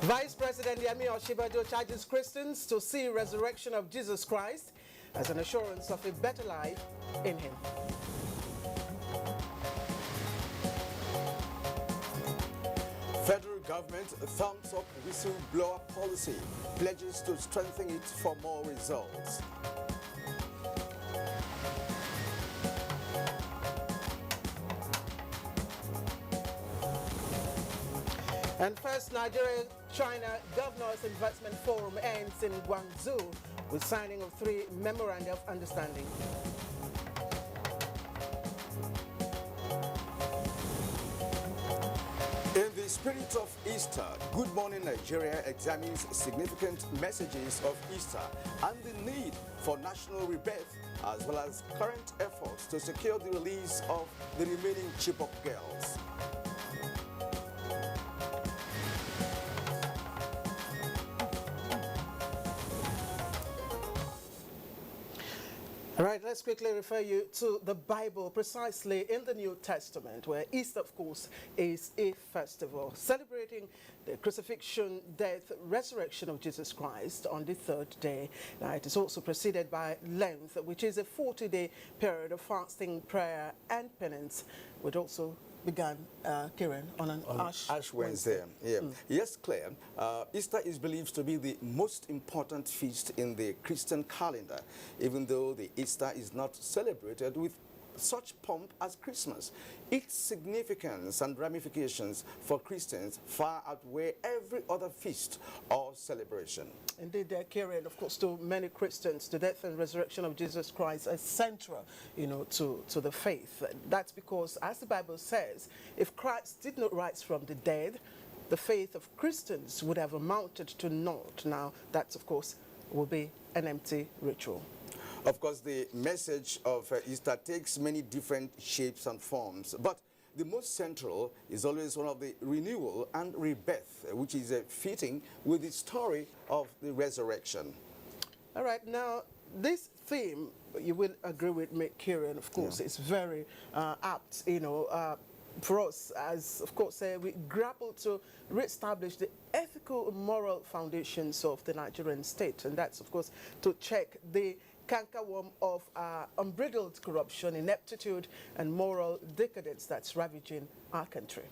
Vice President Yemi Osinbajo charges Christians to see resurrection of Jesus Christ as an assurance of a better life in him. Federal government thumbs up whistleblower policy, pledges to strengthen it for more results. And first, Nigeria-China Governors Investment Forum ends in Guangzhou with signing of 3 memoranda of understanding. In the spirit of Easter, Good Morning Nigeria examines significant messages of Easter and the need for national rebirth, as well as current efforts to secure the release of the remaining Chibok girls. All right, let's quickly refer you to the Bible, precisely in the New Testament, where Easter, of course, is a festival celebrating the crucifixion, death, resurrection of Jesus Christ on the 3rd day. Now, it is also preceded by Lent, which is a 40-day period of fasting, prayer, and penance, which also began, Kieran, on Ash Wednesday. Yeah. Yes, Claire. Easter is believed to be the most important feast in the Christian calendar, even though the Easter is not celebrated with such pomp as Christmas. Its significance and ramifications for Christians far outweigh every other feast or celebration. Indeed, Kieran, of course, to many Christians, the death and resurrection of Jesus Christ is central, to the faith. That's because, as the Bible says, if Christ did not rise from the dead, the faith of Christians would have amounted to naught. Now, that, of course, will be an empty ritual. Of course, the message of Easter takes many different shapes and forms, but the most central is always one of the renewal and rebirth, which is fitting with the story of the resurrection. All right, now, this theme, you will agree with me, Kieran, of course, is very apt, for us, as, of course, we grapple to reestablish the ethical and moral foundations of the Nigerian state, and that's, of course, to check the cankerworm of unbridled corruption, ineptitude, and moral decadence that's ravaging our country.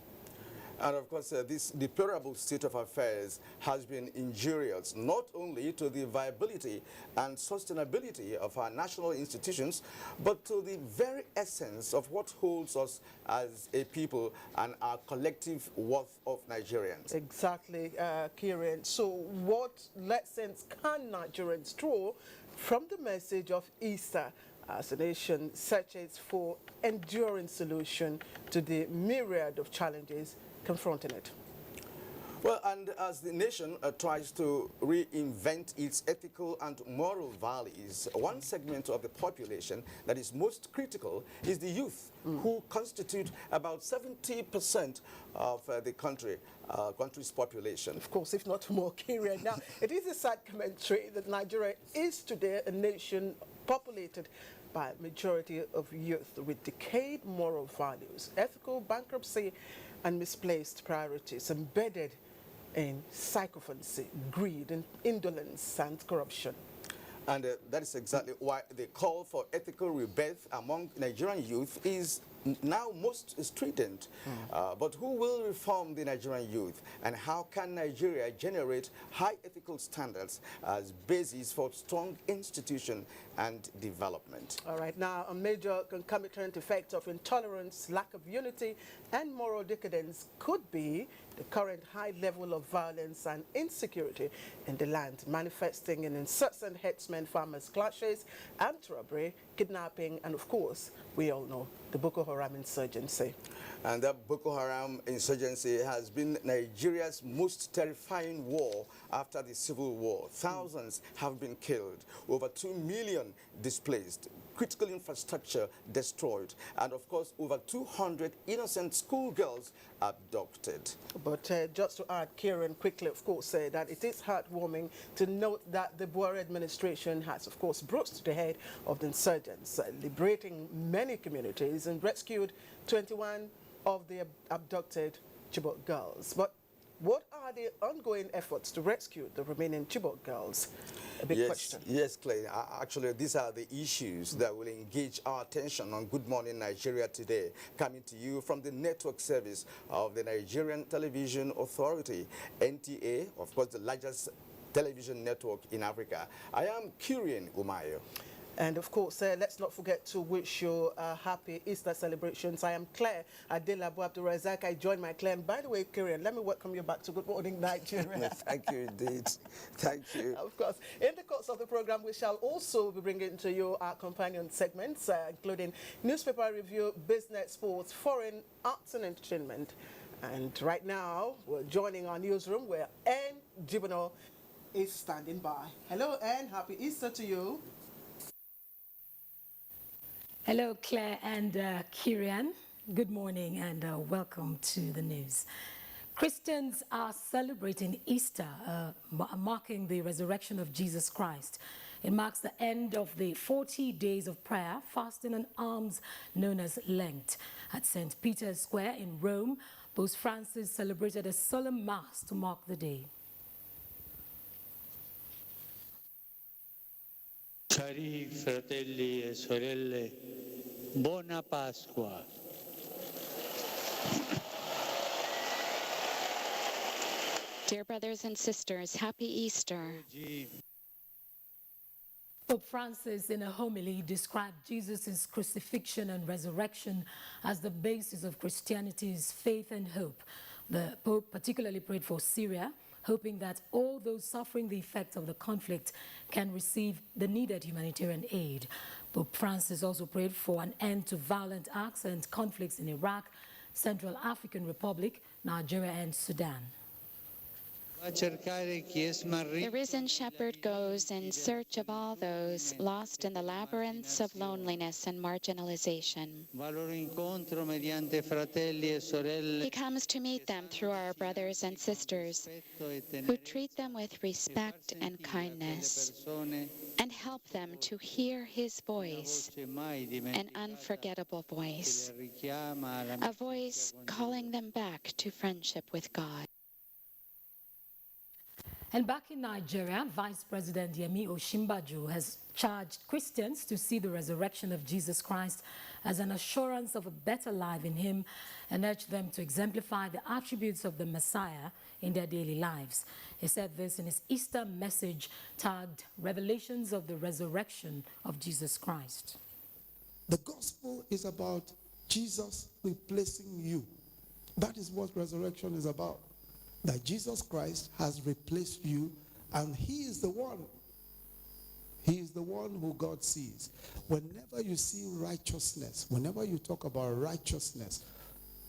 And of course, this deplorable state of affairs has been injurious not only to the viability and sustainability of our national institutions, but to the very essence of what holds us as a people and our collective worth of Nigerians. Exactly, Kieran. So what lessons can Nigerians draw from the message of Easter as a nation searches for enduring solution to the myriad of challenges confronting it? Well, and as the nation tries to reinvent its ethical and moral values, one segment of the population that is most critical is the youth, who constitute about 70% of the country's population. Of course, if not more, Kieran. Now, it is a sad commentary that Nigeria is today a nation populated by a majority of youth with decayed moral values, ethical bankruptcy, and misplaced priorities embedded in sycophancy, greed, and indolence, and corruption. And that is exactly why the call for ethical rebirth among Nigerian youth is now most strident. But who will reform the Nigerian youth, and how can Nigeria generate high ethical standards as basis for strong institution and development? All right, now a major concomitant effect of intolerance, lack of unity, and moral decadence could be the current high level of violence and insecurity in the land, manifesting in incessant herdsmen-farmers clashes, armed robbery, kidnapping, and of course, we all know, the Boko Haram insurgency. And that Boko Haram insurgency has been Nigeria's most terrifying war after the Civil War. Thousands have been killed, over 2 million displaced, critical infrastructure destroyed, and of course over 200 innocent schoolgirls abducted. But just to add, Kieran, quickly, of course, that it is heartwarming to note that the Buhari administration has, of course, broached the head of the insurgents, liberating many communities and rescued 21 of the abducted Chibok girls. But what are the ongoing efforts to rescue the remaining Chibok girls? A big question. Yes, Clay. Actually, these are the issues that will engage our attention on Good Morning Nigeria today, coming to you from the network service of the Nigerian Television Authority, NTA, of course, the largest television network in Africa. I am Kyrian Umayo. And of course, let's not forget to wish you happy Easter celebrations. I am Claire Adelabu Abdulrazak. I join my Claire. And by the way, Kyrian, let me welcome you back to Good Morning Nigeria. Thank you indeed. Thank you. Of course. In the course of the program, we shall also be bringing to you our companion segments, including newspaper review, business, sports, foreign, arts and entertainment. And right now, we're joining our newsroom where Anne Jibono is standing by. Hello, Anne. Happy Easter to you. Hello, Claire and Kyrian. Good morning and welcome to the news. Christians are celebrating Easter, marking the resurrection of Jesus Christ. It marks the end of the 40 days of prayer, fasting and alms known as Lent. At St. Peter's Square in Rome, Pope Francis celebrated a solemn mass to mark the day. Cari fratelli e sorelle, buona Pasqua. Dear brothers and sisters, happy Easter. Pope Francis, in a homily, described Jesus' crucifixion and resurrection as the basis of Christianity's faith and hope. The Pope particularly prayed for Syria, hoping that all those suffering the effects of the conflict can receive the needed humanitarian aid. Pope Francis also prayed for an end to violent acts and conflicts in Iraq, Central African Republic, Nigeria and Sudan. The risen shepherd goes in search of all those lost in the labyrinths of loneliness and marginalization. He comes to meet them through our brothers and sisters, who treat them with respect and kindness, and help them to hear his voice, an unforgettable voice, a voice calling them back to friendship with God. And back in Nigeria, Vice President Yemi Osinbajo has charged Christians to see the resurrection of Jesus Christ as an assurance of a better life in him and urged them to exemplify the attributes of the Messiah in their daily lives. He said this in his Easter message tagged Revelations of the Resurrection of Jesus Christ. The gospel is about Jesus replacing you. That is what resurrection is about. That Jesus Christ has replaced you, and he is the one. He is the one who God sees. Whenever you see righteousness, whenever you talk about righteousness,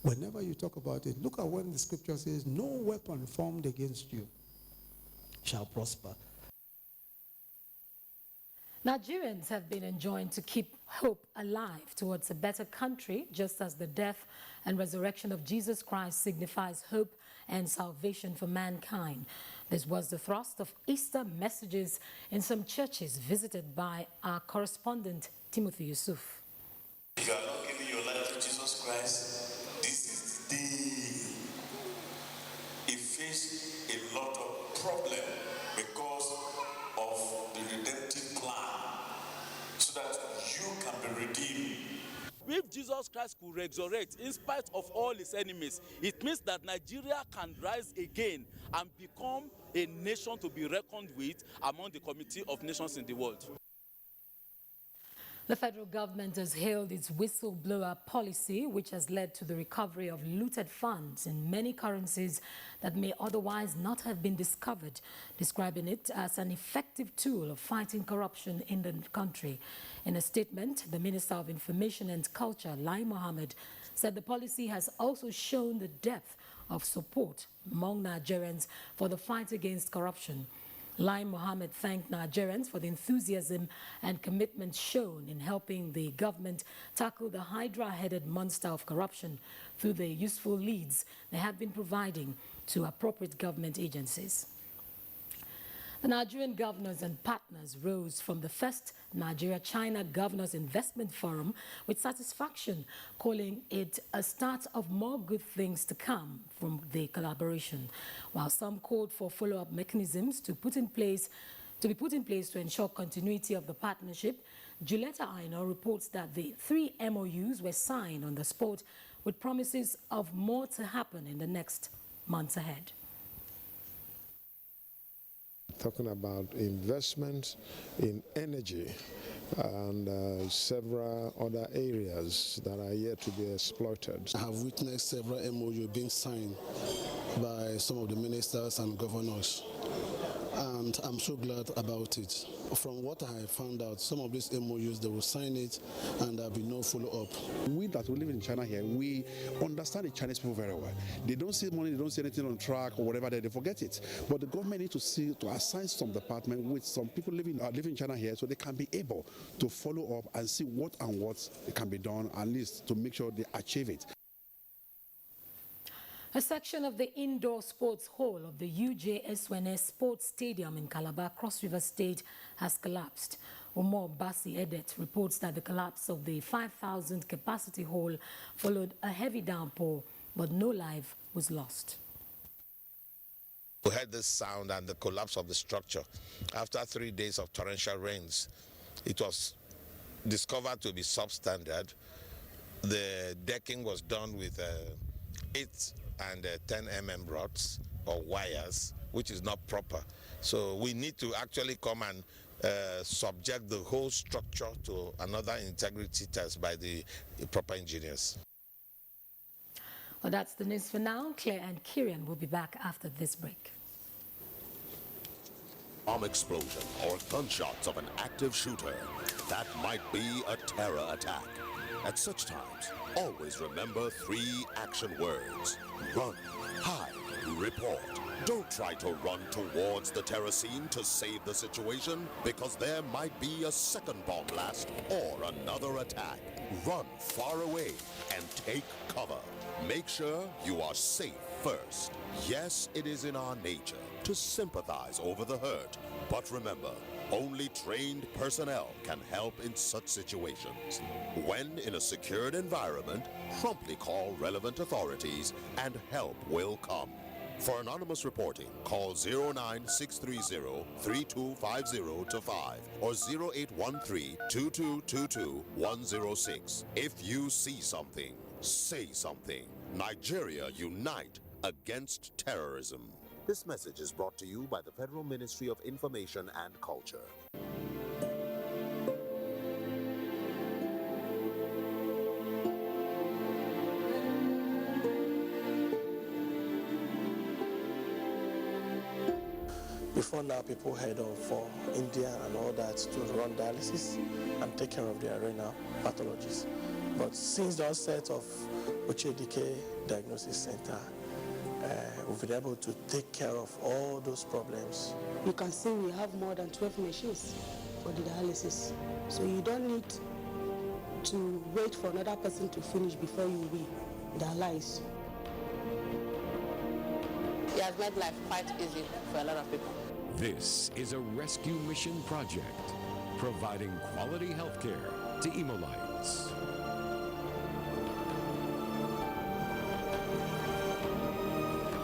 whenever you talk about it, look at when the scripture says, no weapon formed against you shall prosper. Nigerians have been enjoined to keep hope alive towards a better country, just as the death and resurrection of Jesus Christ signifies hope and salvation for mankind. This was the thrust of Easter messages in some churches visited by our correspondent, Timothy Yusuf. If you are not giving your life to Jesus Christ, this is the day. He faced a lot of problem because of the redemptive plan, so that you can be redeemed. If Jesus Christ could resurrect in spite of all his enemies, it means that Nigeria can rise again and become a nation to be reckoned with among the community of nations in the world. The federal government has hailed its whistleblower policy, which has led to the recovery of looted funds in many currencies that may otherwise not have been discovered, describing it as an effective tool of fighting corruption in the country. In a statement, the Minister of Information and Culture, Lai Mohammed, said the policy has also shown the depth of support among Nigerians for the fight against corruption. Lai Mohammed thanked Nigerians for the enthusiasm and commitment shown in helping the government tackle the hydra-headed monster of corruption through the useful leads they have been providing to appropriate government agencies. The Nigerian governors and partners rose from the first Nigeria-China Governors Investment Forum with satisfaction, calling it a start of more good things to come from the collaboration, while some called for follow-up mechanisms to be put in place to ensure continuity of the partnership. Julieta Aino reports that the 3 MOUs were signed on the spot with promises of more to happen in the next months ahead. Talking about investment in energy and several other areas that are yet to be exploited. I have witnessed several MOU being signed by some of the ministers and governors, and I'm so glad about it. From what I found out, some of these MOUs, they will sign it and there'll be no follow-up. We that we live in China here, we understand the Chinese people very well. They don't see money, they don't see anything on track or whatever, they forget it. But the government needs to assign some department with some people living in China here so they can be able to follow up and see what can be done, at least to make sure they achieve it. A section of the indoor sports hall of the UJSWNS Sports Stadium in Calabar, Cross River State, has collapsed. Umar Basi Edet reports that the collapse of the 5,000 capacity hall followed a heavy downpour, but no life was lost. We heard this sound and the collapse of the structure. After 3 days of torrential rains, it was discovered to be substandard. The decking was done with 8 and 10 mm rods or wires, which is not proper. So we need to actually come and subject the whole structure to another integrity test by the proper engineers. Well, that's the news for now. Claire and Kieran will be back after this break. Bomb explosion or gunshots of an active shooter. That might be a terror attack. At such times, always remember 3 action words. Run, hide, report. Don't try to run towards the terror scene to save the situation, because there might be a second bomb blast or another attack. Run far away and take cover. Make sure you are safe first. Yes, it is in our nature to sympathize over the hurt, but remember, only trained personnel can help in such situations. When in a secured environment, promptly call relevant authorities and help will come. For anonymous reporting, call 09630-3250-5 or 0813-2222-106. If you see something, say something. Nigeria unite against terrorism. This message is brought to you by the Federal Ministry of Information and Culture. Before now, people head off for India and all that to run dialysis and take care of their renal pathologies. But since the onset of Uchedike Diagnosis Center, we've been able to take care of all those problems. You can see we have more than 12 machines for the dialysis. So you don't need to wait for another person to finish before you will dialyze. It has made life quite easy for a lot of people. This is a rescue mission project, providing quality health care to Imolites.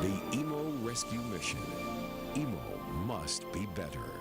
The Imo Rescue Mission. Imo must be better.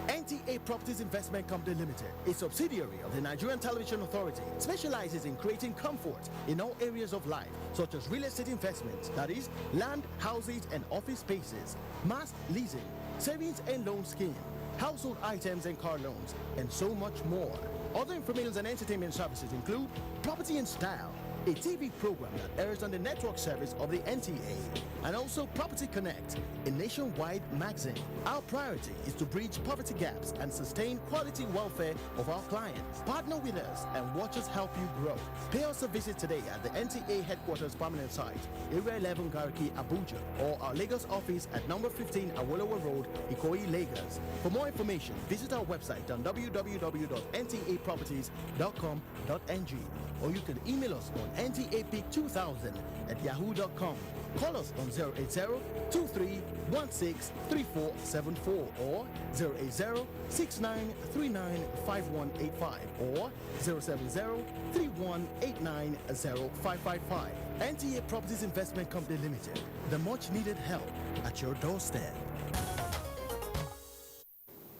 NTA Properties Investment Company Limited, a subsidiary of the Nigerian Television Authority, specializes in creating comfort in all areas of life, such as real estate investments, that is, land, houses, and office spaces, mass leasing, savings and loan scheme, household items and car loans, and so much more. Other information and entertainment services include Property in Style, a TV program that airs on the network service of the NTA, and also Property Connect, a nationwide magazine. Our priority is to bridge poverty gaps and sustain quality welfare of our clients. Partner with us and watch us help you grow. Pay us a visit today at the NTA headquarters permanent site, Area 11 Garki, Abuja, or our Lagos office at number 15 Awolowo Road, Ikoyi, Lagos. For more information, visit our website on www.ntaproperties.com.ng, or you can email us on NTA Peak 2000 at yahoo.com. Call us on 080-2316-3474 or 080-6939-5185 or 070-3189-0555. NTA Properties Investment Company Limited. The much needed help at your doorstep.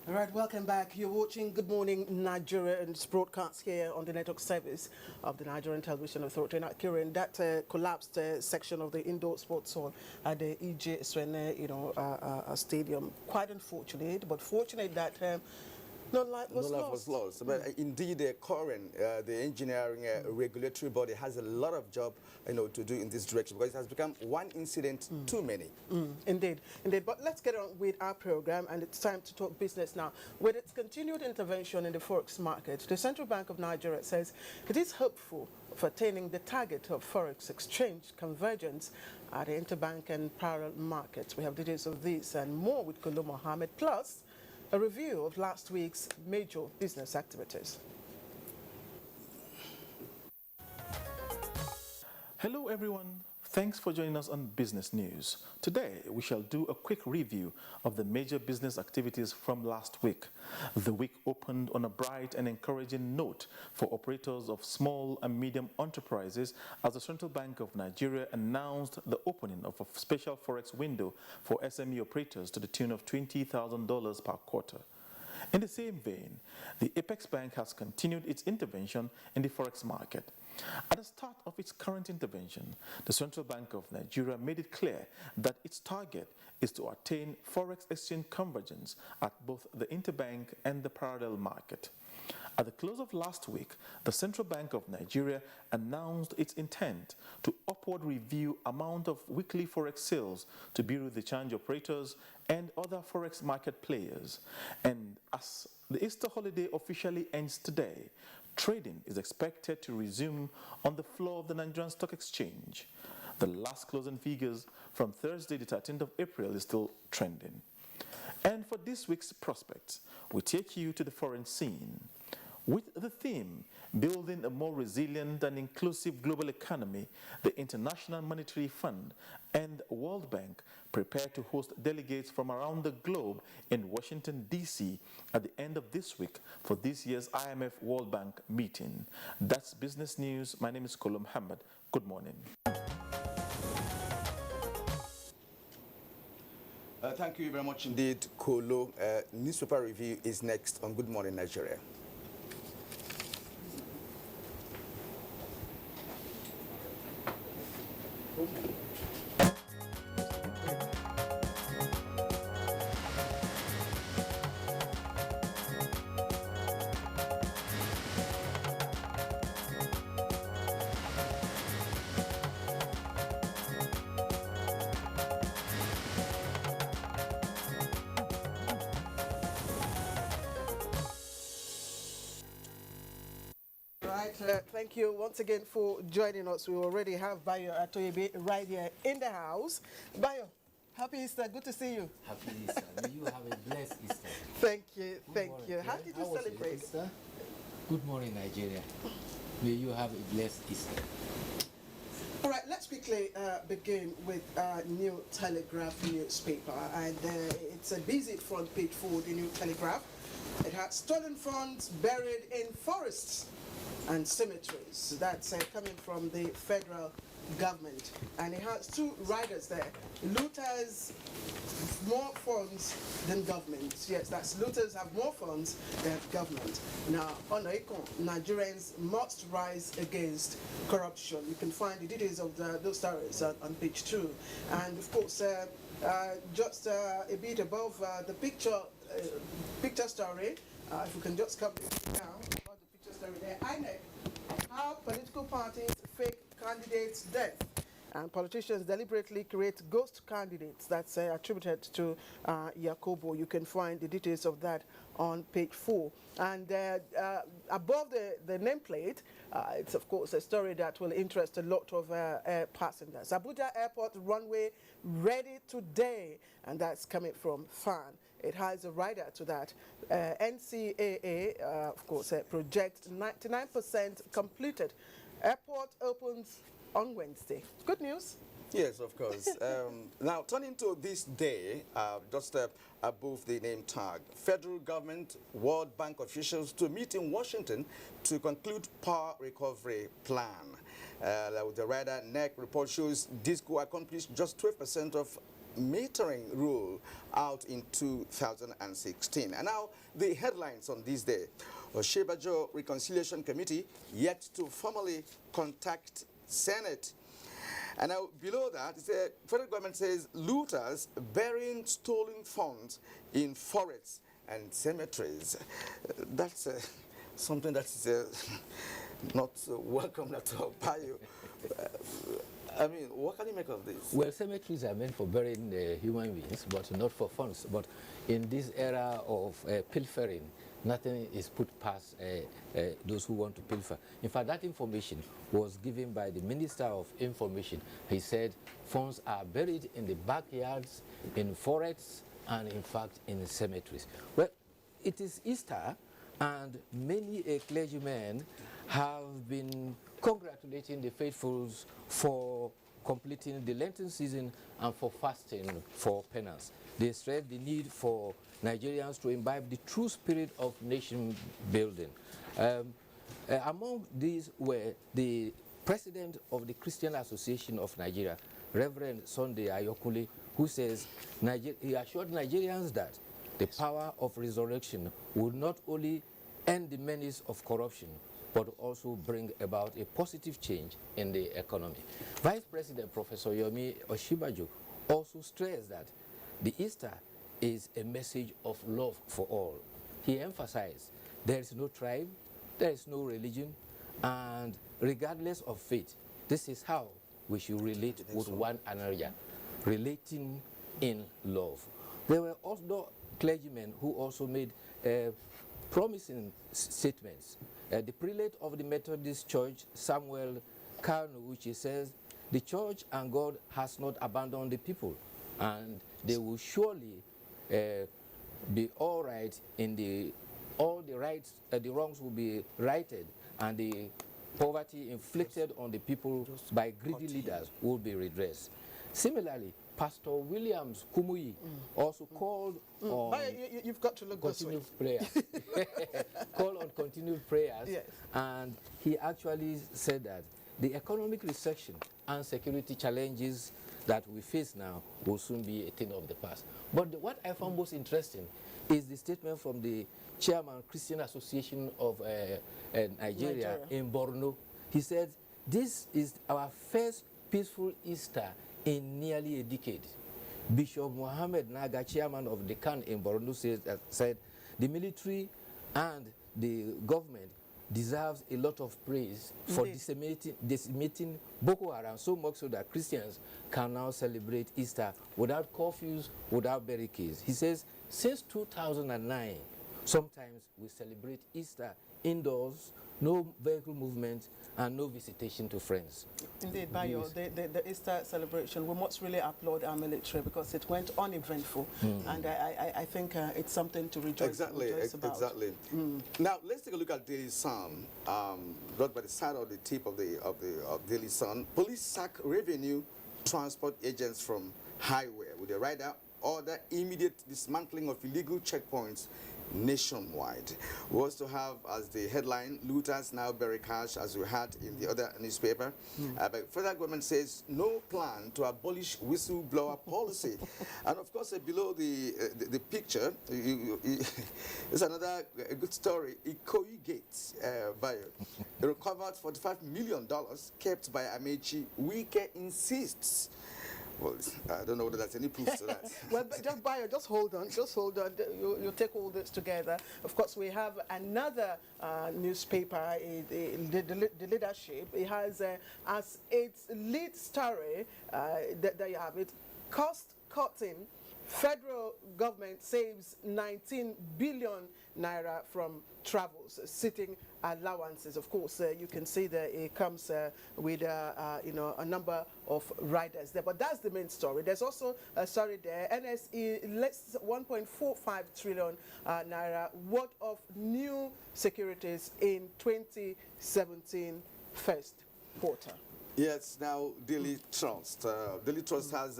All right, welcome back. You're watching Good Morning Nigeria, and it's broadcast here on the network service of the Nigerian Television Authority. Now, Kieran, that collapsed section of the indoor sports hall at the EJ Swene, stadium, quite unfortunate, but fortunate that no life was lost. But indeed, the current, the engineering regulatory body has a lot of job, to do in this direction, because it has become one incident too many. Indeed. But let's get on with our program, and it's time to talk business now. With its continued intervention in the forex market, the Central Bank of Nigeria says it is hopeful for attaining the target of forex exchange convergence at the interbank and parallel markets. We have details of this and more with Kolo Mohammed, plus a review of last week's major business activities. Hello everyone, thanks for joining us on Business News. Today we shall do a quick review of the major business activities from last week. The week opened on a bright and encouraging note for operators of small and medium enterprises as the Central Bank of Nigeria announced the opening of a special forex window for SME operators to the tune of $20,000 per quarter. In the same vein, the Apex Bank has continued its intervention in the forex market. At the start of its current intervention, the Central Bank of Nigeria made it clear that its target is to attain forex exchange convergence at both the interbank and the parallel market. At the close of last week, the Central Bank of Nigeria announced its intent to upward review amount of weekly forex sales to bureau de change operators and other forex market players. And as the Easter holiday officially ends today, trading is expected to resume on the floor of the Nigerian Stock Exchange. The last closing figures from Thursday, the 13th of April, is still trending. And for this week's prospects, we take you to the foreign scene. With the theme, Building a More Resilient and Inclusive Global Economy, the International Monetary Fund and World Bank prepare to host delegates from around the globe in Washington, D.C. at the end of this week for this year's IMF World Bank meeting. That's Business News. My name is Kolo Mohammed. Good morning. Thank you very much indeed, Kolo. Newspaper review is next on Good Morning Nigeria. Thank you once again for joining us. We already have Bayo Atoyebe right here in the house. Bayo, happy Easter. Good to see you. Happy Easter. May you have a blessed Easter. Thank you. Thank you. How did you celebrate? Easter? Good morning, Nigeria. May you have a blessed Easter. All right, let's quickly begin with New Telegraph newspaper. And it's a busy front page for the New Telegraph. It had stolen funds buried in forests and cemeteries. That's coming from the federal government. And it has two riders there. Looters more funds than government. Yes, that's looters have more funds than government. Now, on Econ, Nigerians must rise against corruption. You can find the details of those stories on page 2. And of course, just a bit above the picture story, if we can just come down about the picture story there. INEC, how political parties fake candidates' death. And politicians deliberately create ghost candidates. That's attributed to Yakobo. You can find the details of that on page 4. And above the nameplate, it's of course a story that will interest a lot of passengers. Abuja Airport runway ready today, and that's coming from FAN. It has a rider to that. NCAA, of course, project 99% completed. Airport opens on Wednesday. Good news. Yes, of course. Now, turning to this day, just above the name tag, federal government, World Bank officials to meet in Washington to conclude power recovery plan. The Rider NEC report shows this could accomplish just 12% of metering rule out in 2016. And now the headlines on this day. Oshibajo Reconciliation Committee yet to formally contact Senate. And now below that, the federal government says looters burying stolen funds in forests and cemeteries. That's something that is not welcome at all. I mean, what can you make of this? Well, cemeteries are meant for burying human beings, but not for funds. But in this era of pilfering, nothing is put past those who want to pilfer. In fact, that information was given by the Minister of Information. He said funds are buried in the backyards, in forests, and in fact in cemeteries. Well, it is Easter, and many clergymen have been congratulating the faithfuls for completing the Lenten season and for fasting for penance. They stress the need for Nigerians to imbibe the true spirit of nation building. Among these were the president of the Christian Association of Nigeria, Reverend Sunday Ayokule, who says he assured Nigerians that the power of resurrection would not only end the menace of corruption, but also bring about a positive change in the economy. Vice President Professor Yomi Oshibajo also stressed that the Easter is a message of love for all. He emphasized there is no tribe, there is no religion, and regardless of faith, this is how we should relate with one another, relating in love. There were also clergymen who also made promising statements. The prelate of the Methodist Church, Samuel Kanu, which he says, the church and God has not abandoned the people, and they will surely be all right in all the rights, the wrongs will be righted, and the poverty inflicted on the people by greedy leaders will be redressed. Similarly, Pastor Williams Kumuyi also called on you've got to look continued prayers. Called on continued prayers, yes. And he actually said that the economic recession and security challenges that we face now will soon be a thing of the past. But what I found most interesting is the statement from the chairman Christian Association of Nigeria in Borno. He said, this is our first peaceful Easter in nearly a decade. Bishop Mohammed Naga, chairman of the CAN in Borno, said the military and the government deserves a lot of praise for decimating Boko Haram, so much so that Christians can now celebrate Easter without curfews, without barricades. He says, since 2009, sometimes we celebrate Easter indoors, no vehicle movement, and no visitation to friends. Indeed, Bayo, the Easter celebration, we must really applaud our military because it went uneventful, and I think it's something to rejoice about. Exactly. Now, let's take a look at Daily Sun, brought by the side of the tip of Daily Sun. Police sack revenue transport agents from highway with a rider order immediate dismantling of illegal checkpoints nationwide. We also have as the headline, looters now bury cash, as we had in the other newspaper. But federal government says no plan to abolish whistleblower policy. And of course, below the picture, there's another good story. Ikoyi Gate, recovered $45 million kept by Amechi. Wike insists. Well, I don't know whether that's any proof to that. Well, but just hold on. You take all this together. Of course, we have another newspaper, the Leadership. It has as its lead story, there you have it, cost cutting. Federal government saves 19 billion naira from travels, sitting allowances. Of course, you can see that it comes with a number of riders there, but that's the main story. There's also a story there. NSE lists 1.45 trillion naira worth of new securities in 2017 first reporter. Yes, now Daily Trust. Daily Trust has...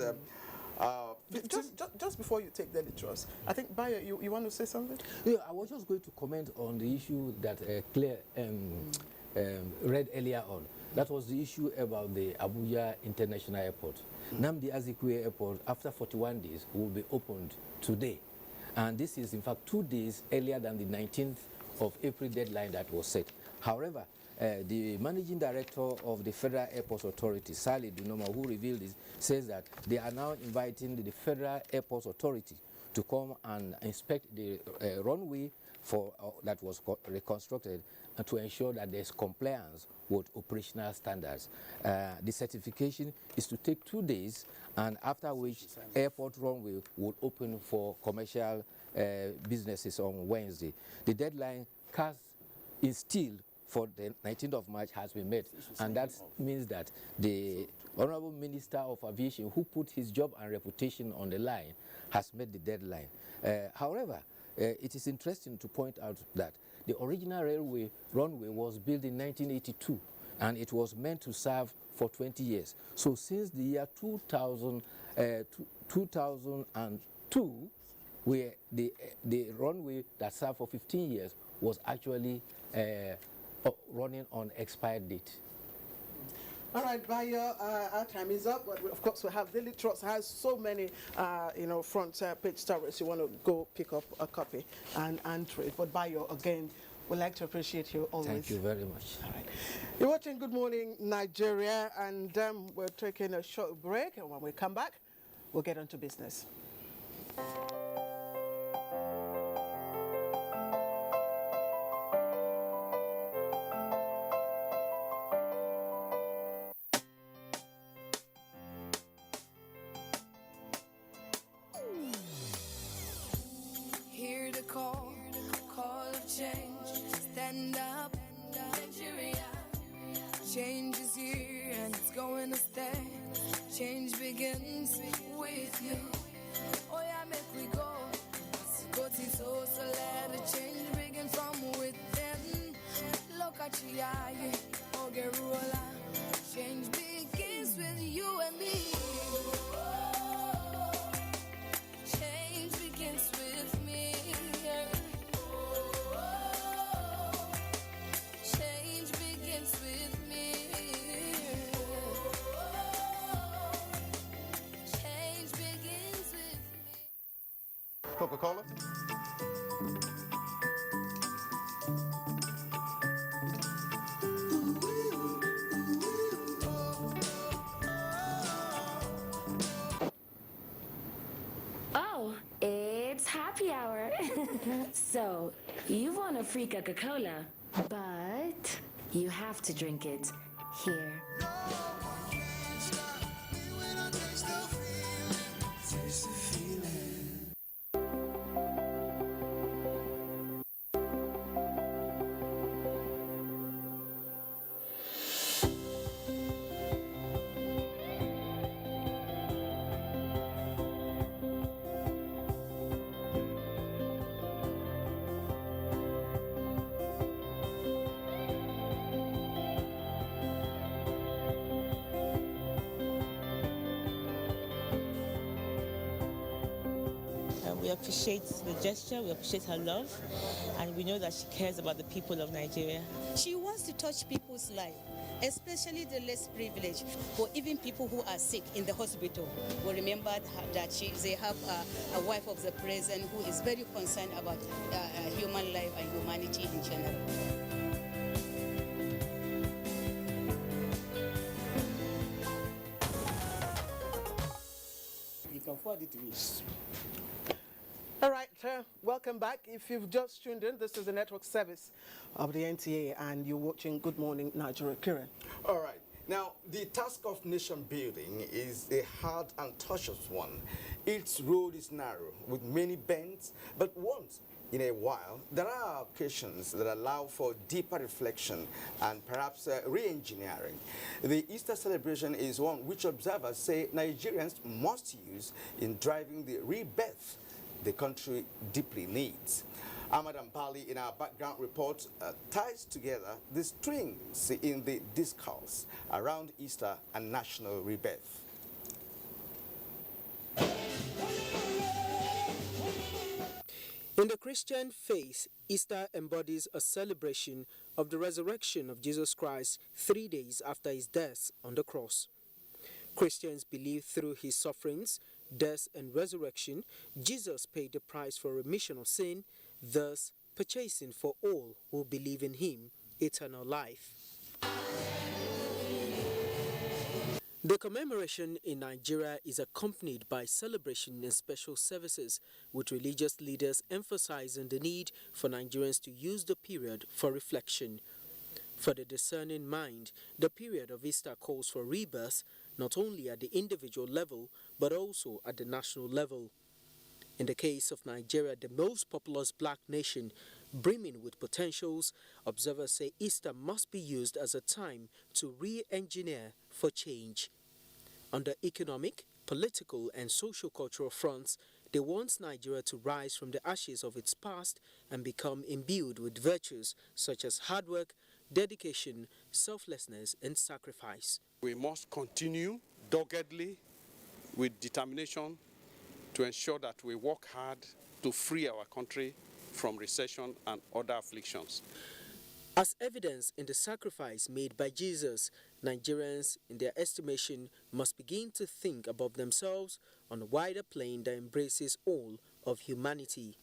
just before you take Daily Trust, I think, Bayo, you want to say something? Yeah, I was just going to comment on the issue that Claire read earlier on. That was the issue about the Abuja International Airport. Nnamdi Azikiwe Airport, after 41 days, will be opened today. And this is, in fact, 2 days earlier than the 19th of April deadline that was set. However, the managing director of the Federal Airports Authority, Sally Dunoma, who revealed this, says that they are now inviting the Federal Airports Authority to come and inspect the runway that was reconstructed and to ensure that there's compliance with operational standards. The certification is to take 2 days, and after which airport runway will open for commercial businesses on Wednesday. The deadline cast in steel for the 19th of March has been met, and that means that the Honorable Minister of Aviation, who put his job and reputation on the line, has met the deadline. However, it is interesting to point out that the original runway was built in 1982, and it was meant to serve for 20 years. So since the year 2002, where the runway that served for 15 years was actually running on expired date. All right, Bayo, our time is up. But of course, we have Daily Trust has so many, front page stories. You want to go pick up a copy and trade. But Bayo, again, we'd like to appreciate you always. Thank you very much. All right. You're watching Good Morning Nigeria, and we're taking a short break. And when we come back, we'll get on to business. Hear the call of change. Stand up, Nigeria. Change is here and it's going to stay. Change begins with you. Oh yeah, make we go. Go to so let the change begin from within. Look at you, oh Geruola. Change begins with you and me. Change begins with me. Change begins with me. Change begins with me. Coca-Cola? Oh, it's happy hour. So, you want a free Coca-Cola, but you have to drink it here. We appreciate the gesture, we appreciate her love, and we know that she cares about the people of Nigeria. She wants to touch people's life, especially the less privileged, or even people who are sick in the hospital. We remember that they have a wife of the president who is very concerned about human life and humanity in general. You can forward it to me. All right, welcome back. If you've just tuned in, this is the network service of the NTA, and you're watching Good Morning Nigeria. Kiran. All right. Now, the task of nation building is a hard and tortuous one. Its road is narrow, with many bends, but once in a while, there are occasions that allow for deeper reflection and perhaps re-engineering. The Easter celebration is one which observers say Nigerians must use in driving the rebirth the country deeply needs. Ahmad Ambali, in our background report, ties together the strings in the discourse around Easter and national rebirth. In the Christian faith, Easter embodies a celebration of the resurrection of Jesus Christ 3 days after his death on the cross. Christians believe through his sufferings, death, and resurrection, Jesus paid the price for remission of sin, thus purchasing for all who believe in him eternal life. The commemoration in Nigeria is accompanied by celebration and special services, with religious leaders emphasizing the need for Nigerians to use the period for reflection. For the discerning mind, the period of Easter calls for rebirth, not only at the individual level, but also at the national level. In the case of Nigeria, the most populous black nation, brimming with potentials, observers say Easter must be used as a time to re-engineer for change. On the economic, political, and socio-cultural fronts, they want Nigeria to rise from the ashes of its past and become imbued with virtues such as hard work, dedication, selflessness, and sacrifice. We must continue doggedly with determination to ensure that we work hard to free our country from recession and other afflictions. As evidence in the sacrifice made by Jesus, Nigerians, in their estimation, must begin to think above themselves on a wider plane that embraces all of humanity.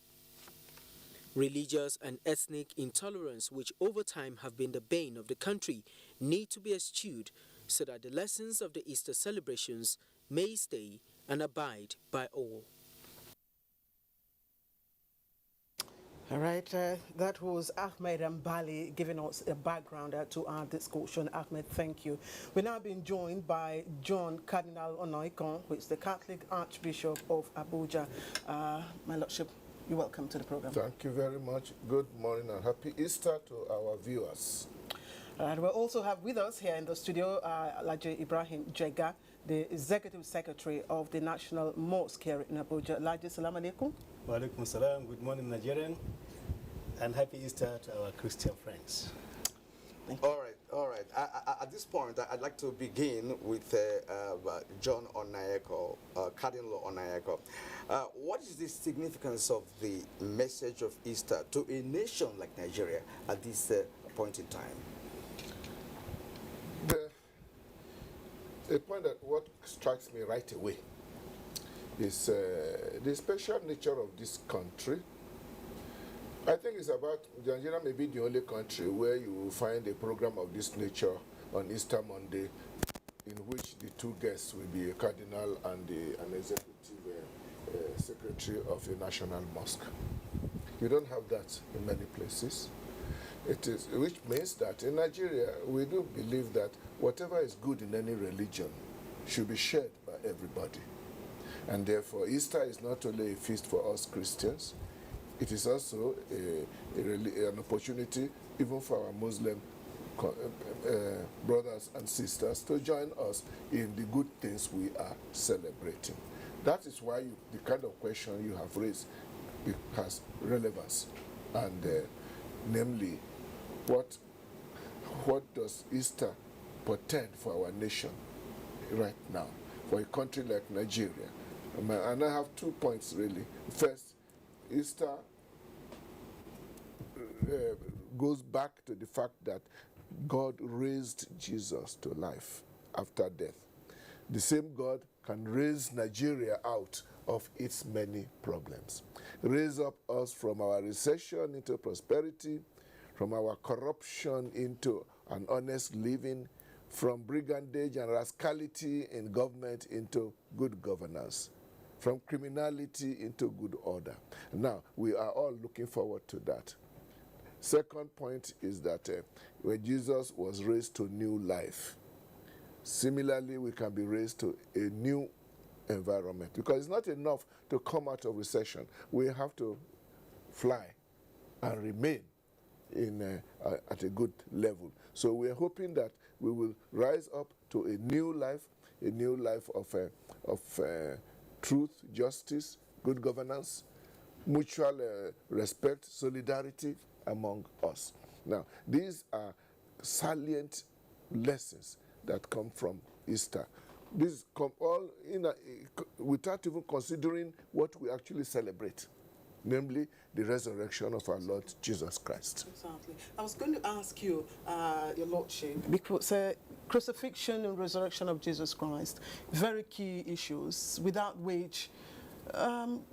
Religious and ethnic intolerance, which over time have been the bane of the country, need to be eschewed so that the lessons of the Easter celebrations may stay and abide by all. All right, that was Ahmed Ambali giving us a background to our discussion. Ahmed, thank you. We're now being joined by John Cardinal Onoikon, who is the Catholic Archbishop of Abuja. My Lordship, you're welcome to the program. Thank you very much. Good morning and happy Easter to our viewers. And we'll also have with us here in the studio Alhaji Ibrahim Jega, the Executive Secretary of the National Mosque here in Abuja. Alhaji, salam alaikum. Wa alaikum salam. Good morning, Nigerian, and happy Easter to our Christian friends. All right. At this point, I'd like to begin with John Onayeko, Cardinal Onayeko. What is the significance of the message of Easter to a nation like Nigeria at this point in time? The point that what strikes me right away is the special nature of this country. I think it's about, Nigeria may be the only country where you will find a program of this nature on Easter Monday, in which the two guests will be a cardinal and an executive secretary of the National Mosque. You don't have that in many places. It is, which means that in Nigeria, we do believe that whatever is good in any religion should be shared by everybody. And therefore, Easter is not only a feast for us Christians, it is also an opportunity even for our Muslim brothers and sisters to join us in the good things we are celebrating. That is why the kind of question you have raised has relevance, and namely, what does Easter portend for our nation right now, for a country like Nigeria? And I have 2 points really. First, Easter goes back to the fact that God raised Jesus to life after death. The same God can raise Nigeria out of its many problems. Raise up us from our recession into prosperity, from our corruption into an honest living, from brigandage and rascality in government into good governance, from criminality into good order. Now, we are all looking forward to that. Second point is that when Jesus was raised to new life, similarly, we can be raised to a new environment, because it's not enough to come out of recession. We have to fly and remain at a good level. So we're hoping that we will rise up to a new life of truth, justice, good governance, mutual respect, solidarity among us. Now, these are salient lessons that come from Easter. These come all without even considering what we actually celebrate, namely the resurrection of our Lord Jesus Christ. Exactly. I was going to ask you, Your Lordship, because crucifixion and resurrection of Jesus Christ, very key issues, without which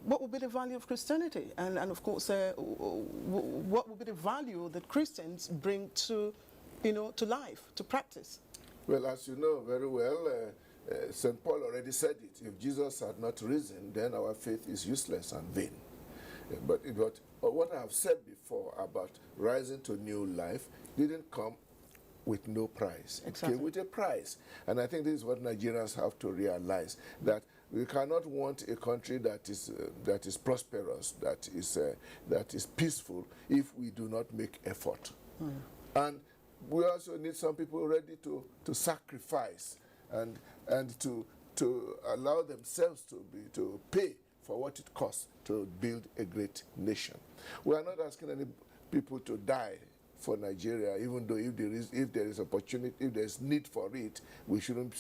what would be the value of Christianity? And of course, what would be the value that Christians bring to, to life, to practice? Well, as you know very well, St. Paul already said it. If Jesus had not risen, then our faith is useless and vain. But what I have said before about rising to new life didn't come with no price. It came with a price. And I think this is what Nigerians have to realize, that we cannot want a country that is prosperous, that is peaceful, if we do not make effort. And we also need some people ready to sacrifice and to allow themselves to pay for what it costs to build a great nation. We are not asking any people to die for Nigeria, even though if there is opportunity, if there is need for it, we shouldn't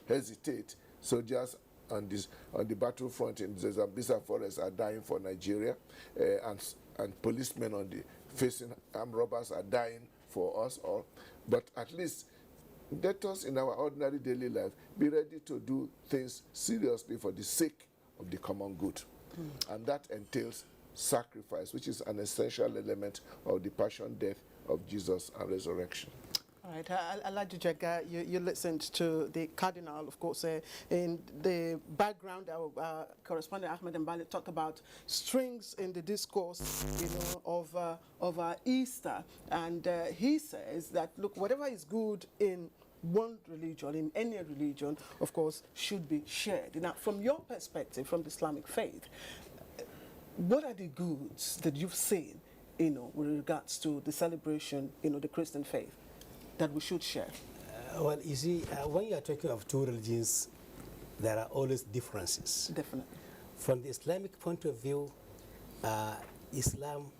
hesitate. Soldiers on the battlefront in the Sambisa forest are dying for Nigeria, and policemen facing armed robbers are dying for us all. But at least let us, in our ordinary daily life, be ready to do things seriously for the sake of the common good. And that entails sacrifice, which is an essential element of the passion, death of Jesus and resurrection. All right, Alhaji Jega, you listened to the Cardinal, of course, in the background, our correspondent Ahmed Mbale talked about strings in the discourse, of Easter, and he says that, look, whatever is good in one religion, in any religion, of course, should be shared. Now, from your perspective, from the Islamic faith, what are the goods that you've seen, with regards to the celebration, the Christian faith, that we should share? Well, you see, when you are talking of two religions, there are always differences. Definitely. From the Islamic point of view, Islam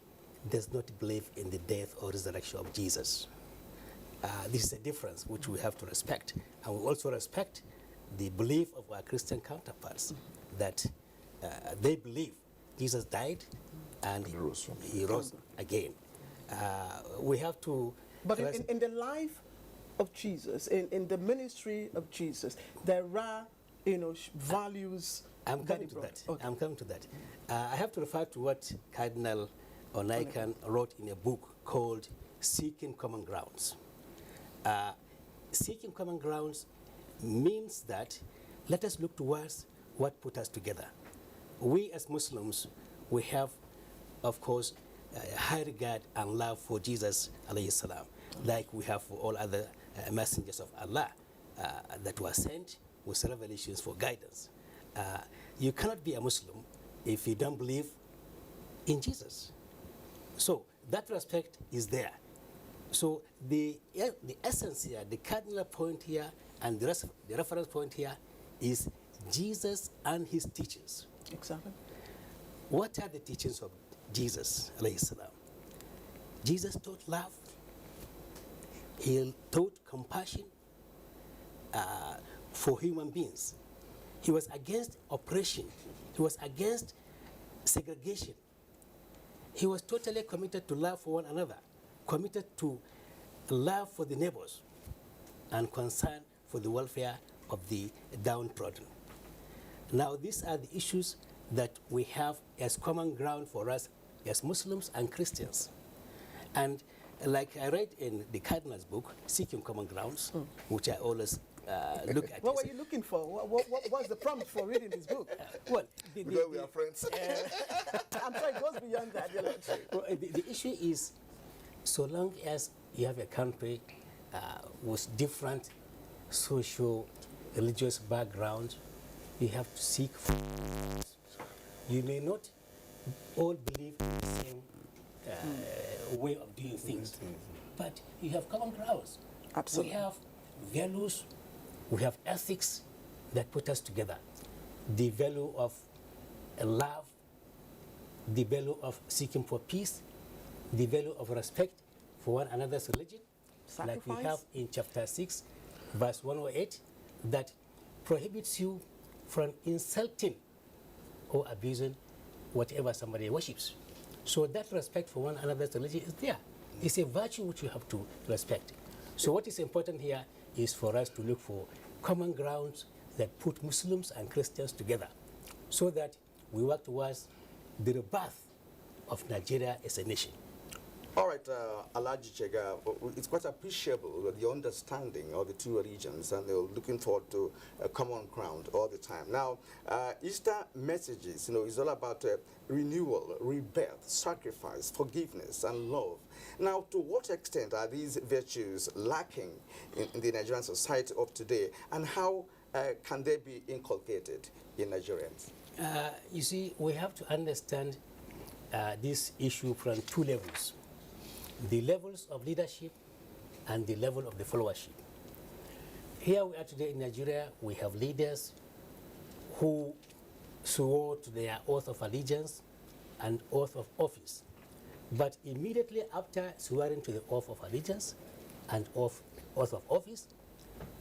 does not believe in the death or resurrection of Jesus. This is a difference which we have to respect. And we also respect the belief of our Christian counterparts that they believe Jesus died and he rose again. We have to... But in the life of Jesus, in the ministry of Jesus, there are, values. I'm coming to that. Okay. I'm coming to that. I have to refer to what Cardinal Onaikan wrote in a book called Seeking Common Grounds. Seeking common grounds means that let us look towards what put us together. We as Muslims, we have, of course, high regard and love for Jesus, alayhi salam, like we have for all other messengers of Allah that were sent with revelations for guidance. You cannot be a Muslim if you don't believe in Jesus. So that respect is there. So the essence here, the cardinal point here, and the reference point here is Jesus and his teachings. Exactly. What are the teachings of Jesus, alayhi salam? Jesus taught love. He taught compassion for human beings. He was against oppression. He was against segregation. He was totally committed to love for one another, committed to love for the neighbors, and concern for the welfare of the downtrodden. Now, these are the issues that we have as common ground for us as Muslims and Christians. And like I read in the Cardinal's book, Seeking Common Grounds, which I always look at. What were you looking for? What was the prompt for reading this book? Well, because we are friends. I'm sorry, it goes beyond that. Well, the issue is, so long as you have a country with different social, religious backgrounds, you have to seek for. You may not all believe in the same way of doing things, but you have common grounds. Absolutely. We have values, we have ethics that put us together. The value of love, the value of seeking for peace, the value of respect for one another's religion, like we have in chapter 6, verse 108, that prohibits you from insulting or abusing whatever somebody worships. So that respect for one another's religion is there. It's a virtue which you have to respect. So what is important here is for us to look for common grounds that put Muslims and Christians together so that we work towards the rebirth of Nigeria as a nation. All right, Alhaji Chega, it's quite appreciable the understanding of the two religions, and they're looking forward to a common ground all the time. Now, Easter messages, is all about renewal, rebirth, sacrifice, forgiveness, and love. Now, to what extent are these virtues lacking in the Nigerian society of today, and how can they be inculcated in Nigerians? You see, we have to understand this issue from two levels. The levels of leadership and the level of the followership. Here we are today in Nigeria, we have leaders who swore to their oath of allegiance and oath of office. But immediately after swearing to the oath of allegiance and oath of office,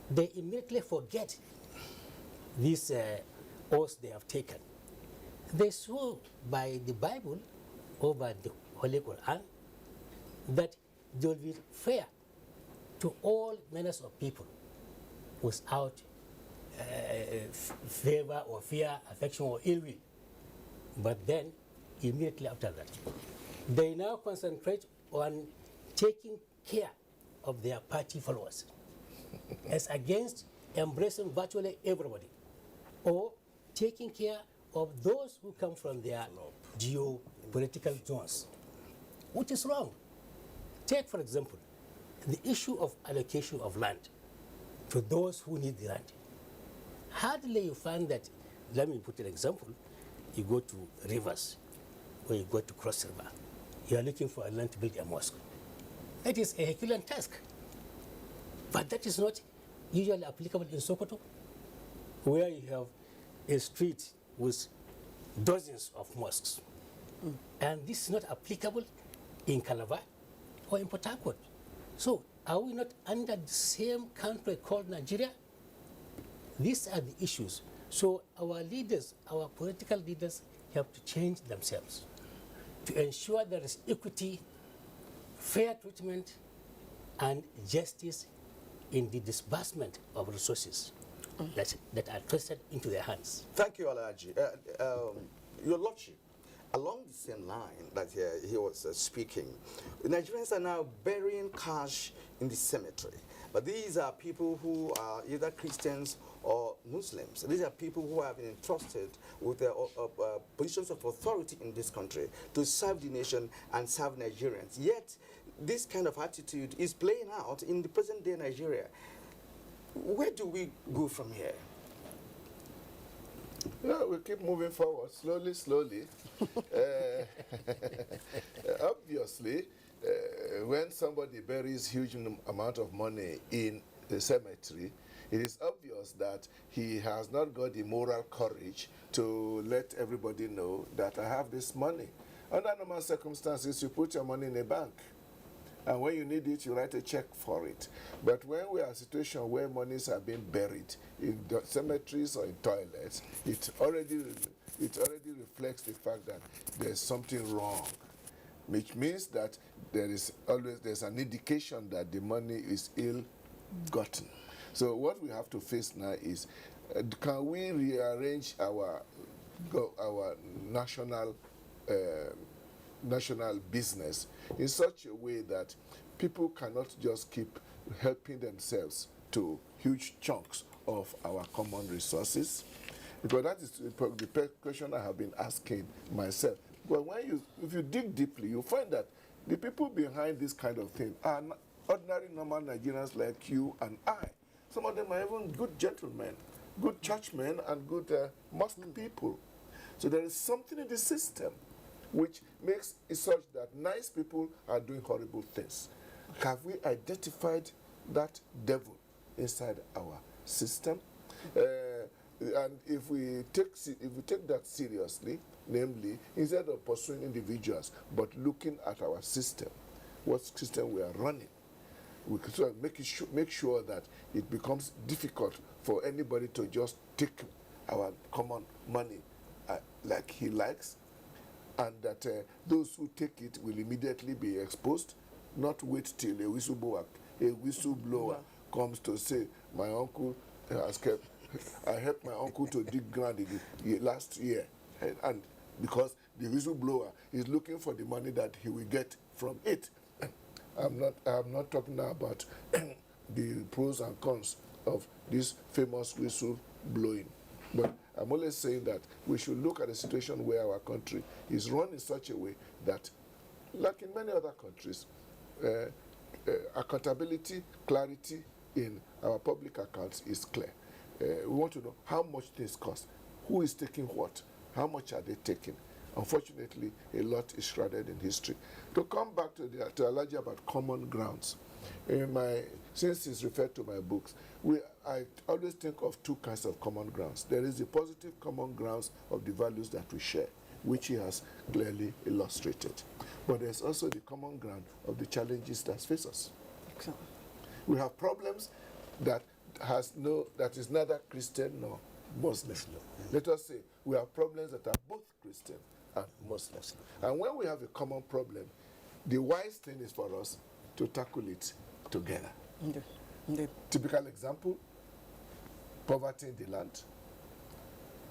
they immediately forget these oaths they have taken. They swore by the Bible or by the Holy Quran that they will be fair to all manners of people without favor or fear, affection or ill will. But then, immediately after that, they now concentrate on taking care of their party followers as against embracing virtually everybody or taking care of those who come from their geopolitical zones, which is wrong. Take, for example, the issue of allocation of land to those who need the land. Hardly you find that, let me put an example, you go to rivers or you go to Cross River, you are looking for a land to build a mosque. That is a Herculean task. But that is not usually applicable in Sokoto, where you have a street with dozens of mosques. And this is not applicable in Calabar or in Port Harcourt. So are we not under the same country called Nigeria? These are the issues. So our leaders, our political leaders, have to change themselves to ensure there is equity, fair treatment, and justice in the disbursement of resources that are trusted into their hands. Thank you, Alhaji. Your Lordship, along the same line that he was speaking, the Nigerians are now burying cash in the cemetery. But these are people who are either Christians or Muslims. These are people who have been entrusted with their positions of authority in this country to serve the nation and serve Nigerians. Yet, this kind of attitude is playing out in the present-day Nigeria. Where do we go from here? Yeah, we keep moving forward, slowly. Obviously, when somebody buries huge amount of money in the cemetery, it is obvious that he has not got the moral courage to let everybody know that I have this money. Under normal circumstances, you put your money in a bank. And when you need it, you write a check for it. But when we are in a situation where monies are being buried in the cemeteries or in toilets, it already reflects the fact that there's something wrong, which means that there's an indication that the money is ill-gotten. So what we have to face now is, can we rearrange our national business in such a way that people cannot just keep helping themselves to huge chunks of our common resources? Because that is the question I have been asking myself. But if you dig deeply, you find that the people behind this kind of thing are ordinary, normal Nigerians like you and I. Some of them are even good gentlemen, good churchmen, and good mosque people. So there is something in the system which makes it such that nice people are doing horrible things. Have we identified that devil inside our system? And if we take that seriously, namely, instead of pursuing individuals, but looking at our system, what system we are running, we can sort of make sure that it becomes difficult for anybody to just take our common money like he likes, and that those who take it will immediately be exposed, not wait till a whistleblower comes to say, my uncle has kept, I helped my uncle to dig ground in the last year, and because the whistleblower is looking for the money that he will get from it. I'm not talking now about the pros and cons of this famous whistle blowing, but I'm only saying that we should look at a situation where our country is run in such a way that, like in many other countries, accountability, clarity in our public accounts is clear. We want to know how much things cost, who is taking what, how much are they taking. Unfortunately, a lot is shrouded in history. To come back to a larger about common grounds, since it's referred to my books, I always think of two kinds of common grounds. There is the positive common grounds of the values that we share, which he has clearly illustrated. But there's also the common ground of the challenges that face us. Exactly. We have problems that is neither Christian nor Muslim. Let us say we have problems that are both Christian and Muslim. And when we have a common problem, the wise thing is for us to tackle it together. Indeed. Typical example, poverty in the land,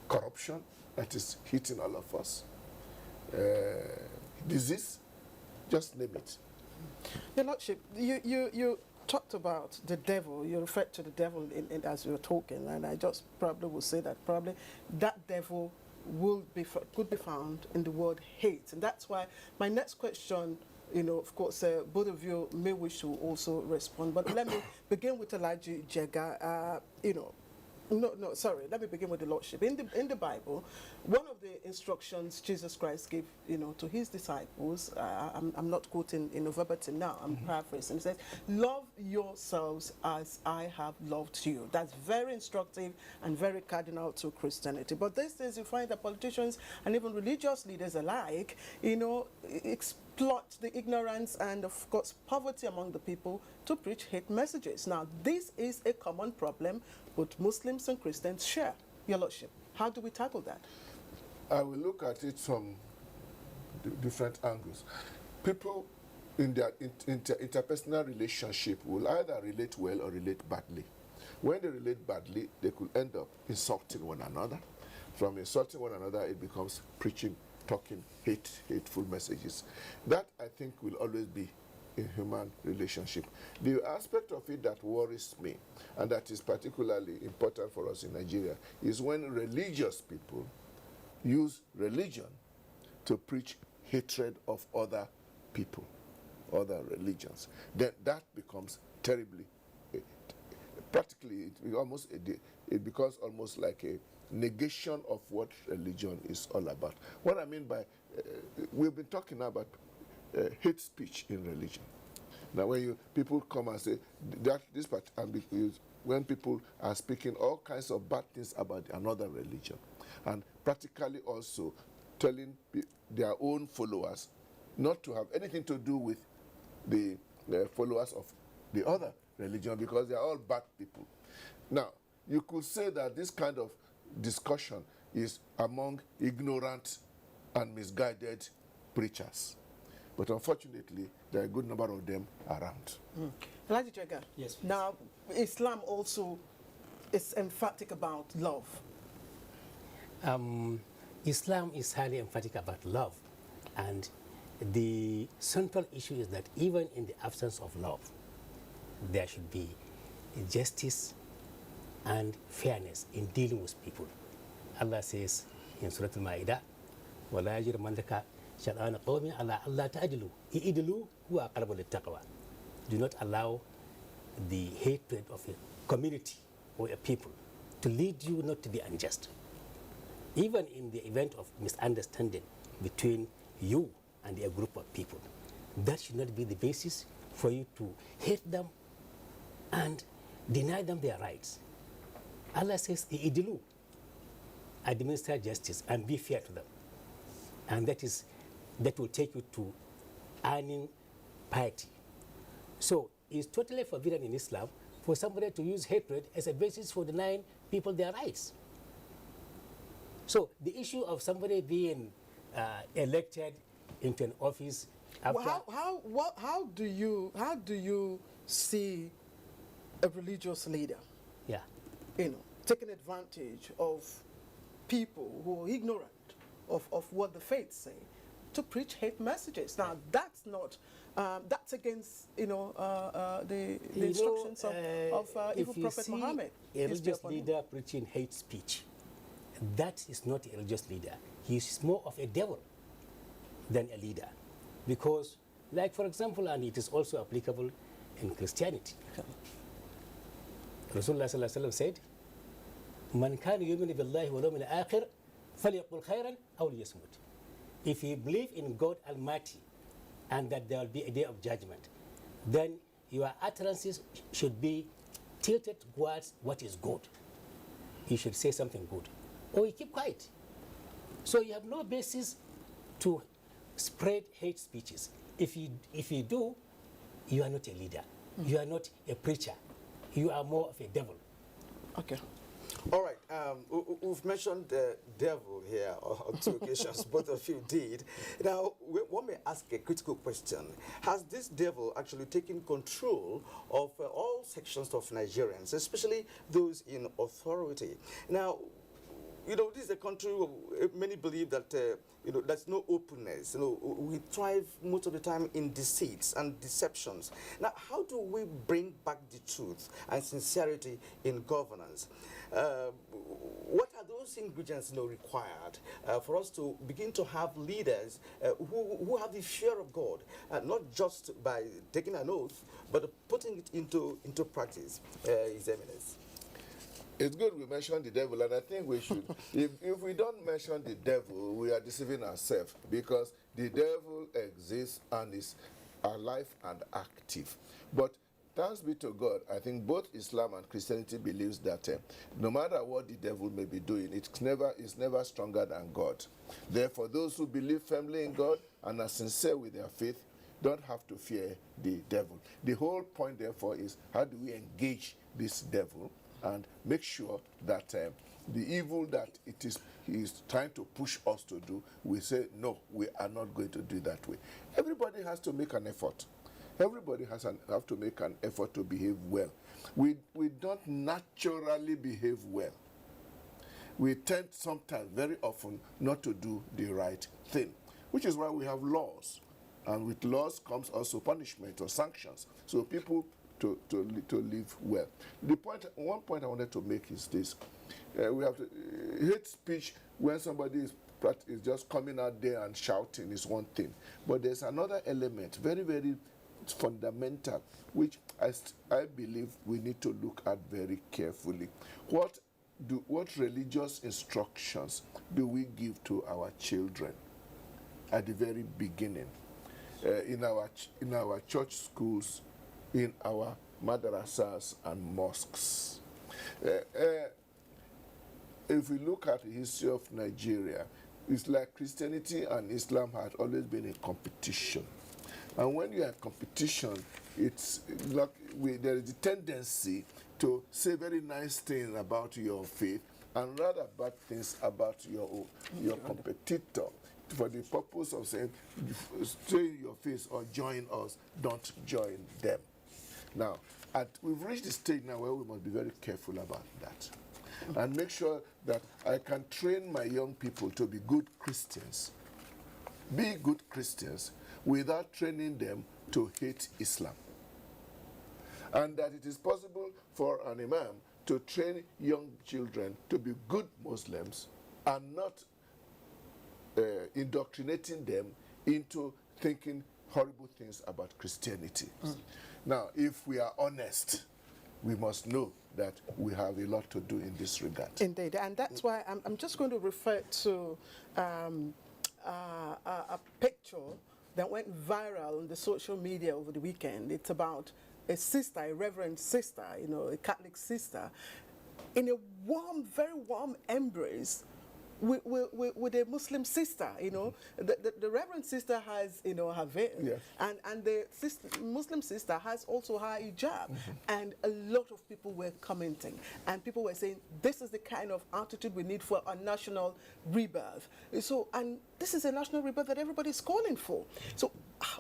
corruption that is hitting all of us, disease, just name it. Your Lordship, you talked about the devil. You referred to the devil as you were talking, and I just probably will say that probably that devil could be found in the word hate, and that's why my next question, of course, both of you may wish to also respond, but let me begin with Elijah Jega. Let me begin with the Lordship. In the Bible, one of the instructions Jesus Christ gave, to his disciples, I'm not quoting in verbatim now, I'm paraphrasing. He says, love yourselves as I have loved you. That's very instructive and very cardinal to Christianity. But these days you find that politicians and even religious leaders alike, exploit the ignorance and, of course, poverty among the people to preach hate messages. Now, this is a common problem both Muslims and Christians share. Your Lordship, how do we tackle that? I will look at it from different angles. People in their interpersonal relationship will either relate well or relate badly. When they relate badly, they could end up insulting one another. From insulting one another, it becomes preaching, talking, hateful messages. That, I think, will always be in human relationship. The aspect of it that worries me, and that is particularly important for us in Nigeria, is when religious people use religion to preach hatred of other people, other religions. Then that becomes terribly, practically, it becomes almost like a negation of what religion is all about. What I mean by, we've been talking about hate speech in religion. Now, when people come and say that this part, when people are speaking all kinds of bad things about another religion, and practically also telling their own followers not to have anything to do with the followers of the other religion because they are all bad people. Now, you could say that this kind of discussion is among ignorant and misguided preachers. But unfortunately, there are a good number of them around. Elijah Jega, yes, please. Now, Islam also is emphatic about love. Islam is highly emphatic about love. And the central issue is that even in the absence of love, there should be justice and fairness in dealing with people. Allah says in Surah Al-Ma'idah, وَلَا يَجْرِمَنَّكَ شَرْعَانَ قَوْمٍ عَلَىٰ أَلَّا تَعْدِلُوا إِعْدِلُوا هُوَ أَقْرَبُ لِلتَّقْوَىٰ. Do not allow the hatred of a community or a people to lead you not to be unjust. Even in the event of misunderstanding between you and a group of people, that should not be the basis for you to hate them and deny them their rights. Allah says, "Idilu." administer justice and be fair to them. And that will take you to earning piety. So it's totally forbidden in Islam for somebody to use hatred as a basis for denying people their rights. So the issue of somebody being elected into an office after... Well, how do you see a religious leader, taking advantage of people who are ignorant of what the faith say, to preach hate messages? Now that's not that's against the instructions of evil Prophet Muhammad. A religious leader preaching hate speech, that is not a religious leader. He is more of a devil than a leader, because, like for example, and it is also applicable in Christianity. Rasulullah sallallahu alaihi wasallam said, "Man kana yu'minu billahi wal yawmil akhir, falyaqul khayran aw liyasmut." If you believe in God Almighty and that there will be a day of judgment, then your utterances should be tilted towards what is good. You should say something good, or you keep quiet. So you have no basis to spread hate speeches. If you do, you are not a leader. You are not a preacher. You are more of a devil. Okay. All right, we've mentioned the devil here on two occasions, both of you did. Now, one may ask a critical question. Has this devil actually taken control of all sections of Nigerians, especially those in authority? Now, this is a country where many believe that, there's no openness. We thrive most of the time in deceits and deceptions. Now, how do we bring back the truth and sincerity in governance? What are those ingredients required for us to begin to have leaders who have the fear of God, not just by taking an oath, but putting it into practice, His Eminence? It's good we mentioned the devil, and I think we should. If we don't mention the devil, we are deceiving ourselves, because the devil exists and is alive and active. But thanks be to God, I think both Islam and Christianity believes that no matter what the devil may be doing, it's never stronger than God. Therefore, those who believe firmly in God and are sincere with their faith don't have to fear the devil. The whole point, therefore, is how do we engage this devil and make sure that the evil that he is trying to push us to do, we say, no, we are not going to do that way. Everybody has to make an effort. Everybody have to make an effort to behave well. We don't naturally behave well. We tend sometimes, very often, not to do the right thing, which is why we have laws. And with laws comes also punishment or sanctions. So people to live well. One point I wanted to make is this. We have to hate speech when somebody is just coming out there and shouting is one thing. But there's another element, very, very fundamental, which I believe we need to look at very carefully. What religious instructions do we give to our children at the very beginning? In our church schools, in our madrasas and mosques. If we look at the history of Nigeria, it's like Christianity and Islam had always been in competition. And when you are in competition, it's like there is a tendency to say very nice things about your faith and rather bad things about your competitor, for the purpose of saying, stay in your face or join us, don't join them. Now, we've reached the stage now where we must be very careful about that and make sure that I can train my young people to be good Christians. Be good Christians without training them to hate Islam. And that it is possible for an imam to train young children to be good Muslims and not indoctrinating them into thinking horrible things about Christianity. Now, if we are honest, we must know that we have a lot to do in this regard. Indeed, and that's why I'm just going to refer to a picture that went viral on the social media over the weekend. It's about a sister, a reverend sister, a Catholic sister, in a warm, very warm embrace with a Muslim sister, you know. The Reverend sister has, you know, her veil, Yes. and the Muslim sister has also her hijab, and a lot of people were commenting, and people were saying this is the kind of attitude we need for a national rebirth. So, and this is a national rebirth that everybody's calling for. So,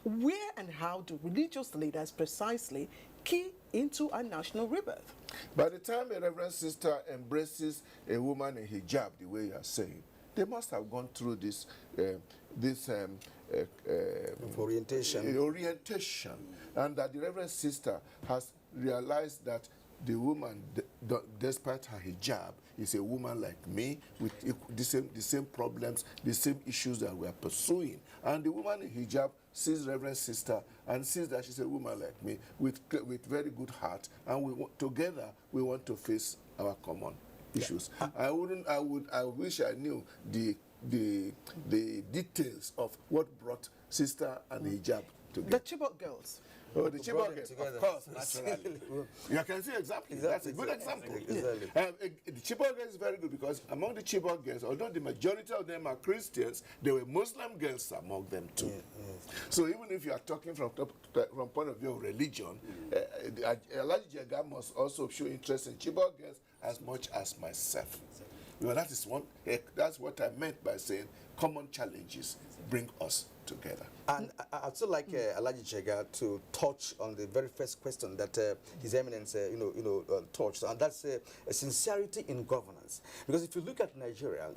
where and how do religious leaders precisely key into a national rebirth? By the time a Reverend sister embraces a woman in hijab, the way you are saying, they must have gone through this orientation, and that the Reverend sister has realized that the woman, despite her hijab, is a woman like me with the same problems, the same issues that we are pursuing. And the woman in hijab sees Reverend sister and sees that she's a woman like me with very good heart, and together we want to face our common issues. I wish I knew the details of what brought sister and hijab together. The Chibok girls. Oh, the Chibok girls, of course, naturally. You can see exactly. That's a good example. Exactly. The Chibok girls is very good because among the Chibok girls, although the majority of them are Christians, there were Muslim girls among them too. So even if you are talking from point of view of religion, Elijah Jega must also show interest in Chibok girls as much as myself. Well, that's what I meant by saying common challenges bring us together. And I'd still like Elijah Jega to touch on the very first question that His Eminence, touched, and that's a sincerity in governance. Because if you look at Nigeria,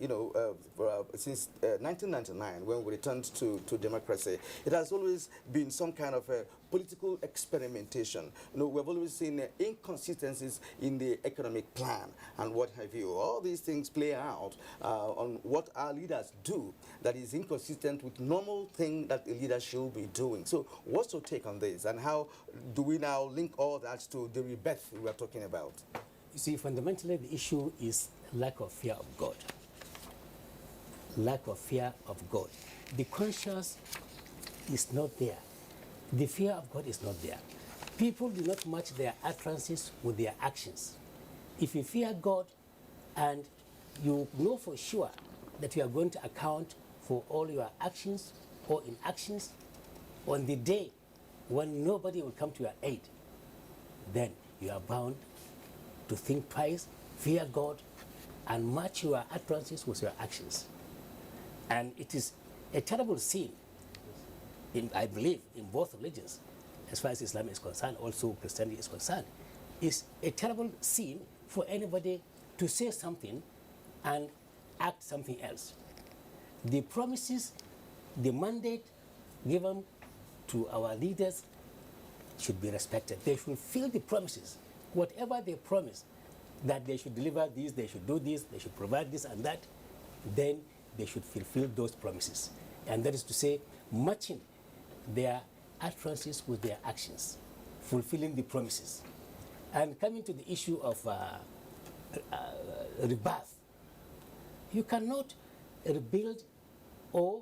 since 1999, when we returned to democracy, it has always been some kind of political experimentation. We've always seen inconsistencies in the economic plan and what have you. All these things play out on what our leaders do that is inconsistent with normal thing that a leader should be doing. So what's your take on this, and how do we now link all that to the rebirth we are talking about? You see, fundamentally the issue is lack of fear of God. Lack of fear of God. The conscience is not there. The fear of God is not there. People do not match their utterances with their actions. If you fear God and you know for sure that you are going to account for all your actions or inactions on the day when nobody will come to your aid, then you are bound to think twice, fear God, and match your utterances with your actions. And it is a terrible sin, I believe, in both religions, as far as Islam is concerned, also Christianity is concerned. It's a terrible sin for anybody to say something and act something else. The promises, the mandate given to our leaders should be respected. They should fulfill the promises. Whatever they promise, that they should deliver this, they should do this, they should provide this and that, then they should fulfill those promises. And that is to say, matching their utterances with their actions, fulfilling the promises. And coming to the issue of rebirth, you cannot rebuild or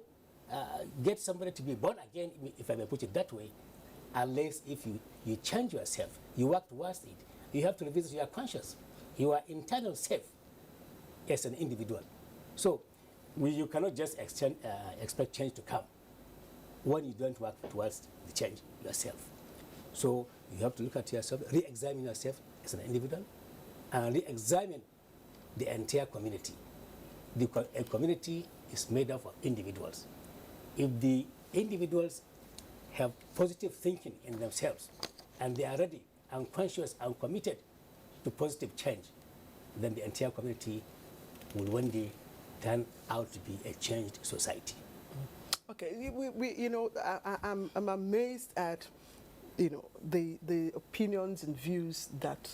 get somebody to be born again, if I may put it that way, unless if you change yourself, you work towards it. You have to revisit your conscience, your internal self as an individual. So you cannot just expect change to come when you don't work towards the change yourself. So you have to look at yourself, re-examine yourself as an individual, and re-examine the entire community. A community is made up of individuals. If the individuals have positive thinking in themselves, and they are ready and conscious and committed to positive change, then the entire community will one day turn out to be a changed society. Okay, I'm amazed at, the opinions and views that,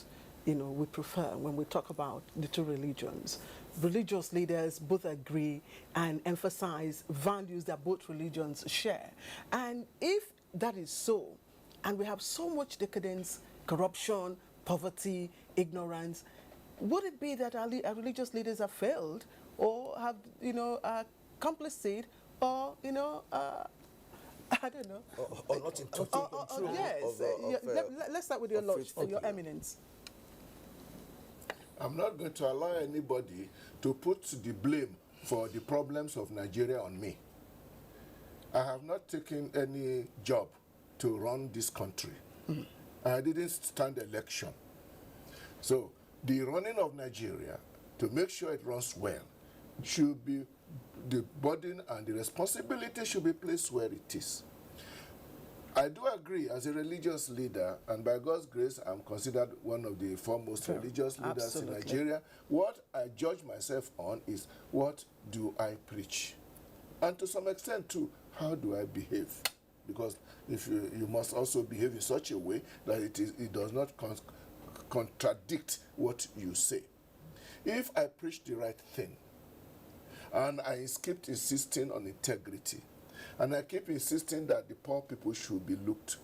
we prefer when we talk about the two religions. Religious leaders both agree and emphasize values that both religions share. And if that is so, and we have so much decadence, corruption, poverty, ignorance, would it be that our religious leaders have failed or have, complicit or, I don't know. Or not in total control. Yes. Let's start with your Lord, your Eminence. I'm not going to allow anybody to put the blame for the problems of Nigeria on me. I have not taken any job to run this country. I didn't stand election. So the running of Nigeria, to make sure it runs well, should be, the burden and the responsibility should be placed where it is. I do agree, as a religious leader, and by God's grace, I'm considered one of the foremost religious leaders in Nigeria. What I judge myself on is, what do I preach? And to some extent, too, how do I behave? Because if you must also behave in such a way that it does not contradict what you say. If I preach the right thing, and I keep insisting on integrity, and I keep insisting that the poor people should be looked,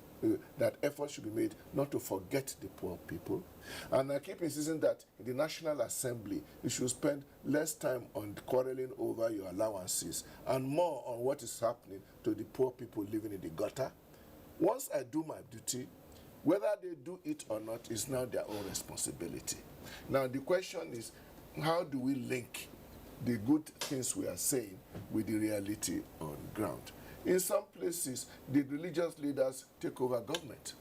that effort should be made not to forget the poor people, and I keep insisting that in the National Assembly you should spend less time on quarreling over your allowances and more on what is happening to the poor people living in the gutter. Once I do my duty, whether they do it or not is now their own responsibility. Now the question is, how do we link the good things we are saying with the reality on ground? In some places, the religious leaders take over government,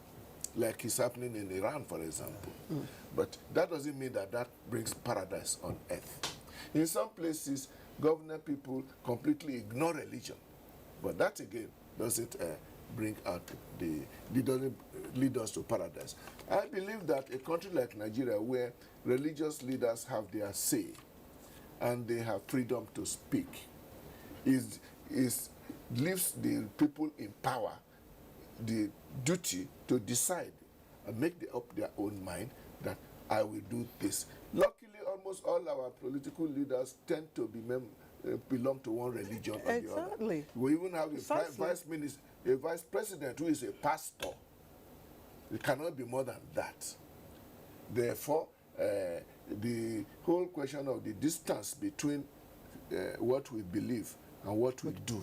like is happening in Iran, for example. But that doesn't mean that that brings paradise on earth. In some places, government people completely ignore religion. But that, again, doesn't bring out doesn't lead us to paradise. I believe that a country like Nigeria, where religious leaders have their say and they have freedom to speak, leaves the people in power the duty to decide and make up their own mind that I will do this. Luckily, almost all our political leaders tend to belong to one religion or the other. We even have a vice president who is a pastor. It cannot be more than that. Therefore, the whole question of the distance between what we believe and what we do,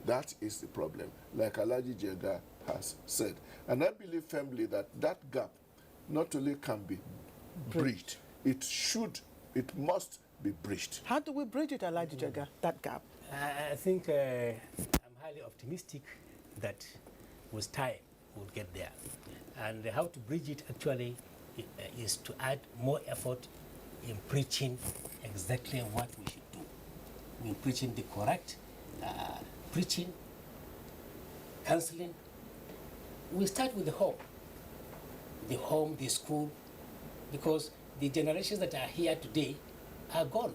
that is the problem, like Alhaji Jega has said. And I believe firmly that that gap not only can be bridged, it must be bridged. How do we bridge it, Alhaji Jega, that gap? I think I'm highly optimistic that with time we'll get there. And how to bridge it actually is to add more effort in preaching exactly what we should do. In preaching the correct preaching, counseling. We start with the home, the school, because the generations that are here today are gone.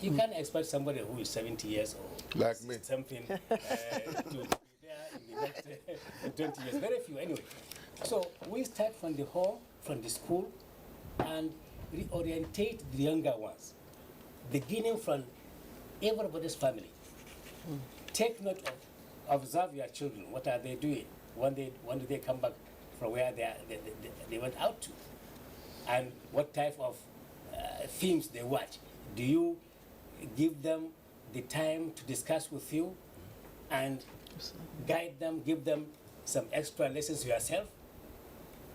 You can't expect somebody who is 70 years old, like me, something to be there in the next 20 years. Very few anyway. So we start from the home, from the school, and reorientate the younger ones, beginning from everybody's family. Take note of, observe your children. What are they doing? When do they come back from where they went out to? And what type of themes they watch? Do you give them the time to discuss with you and guide them, give them some extra lessons yourself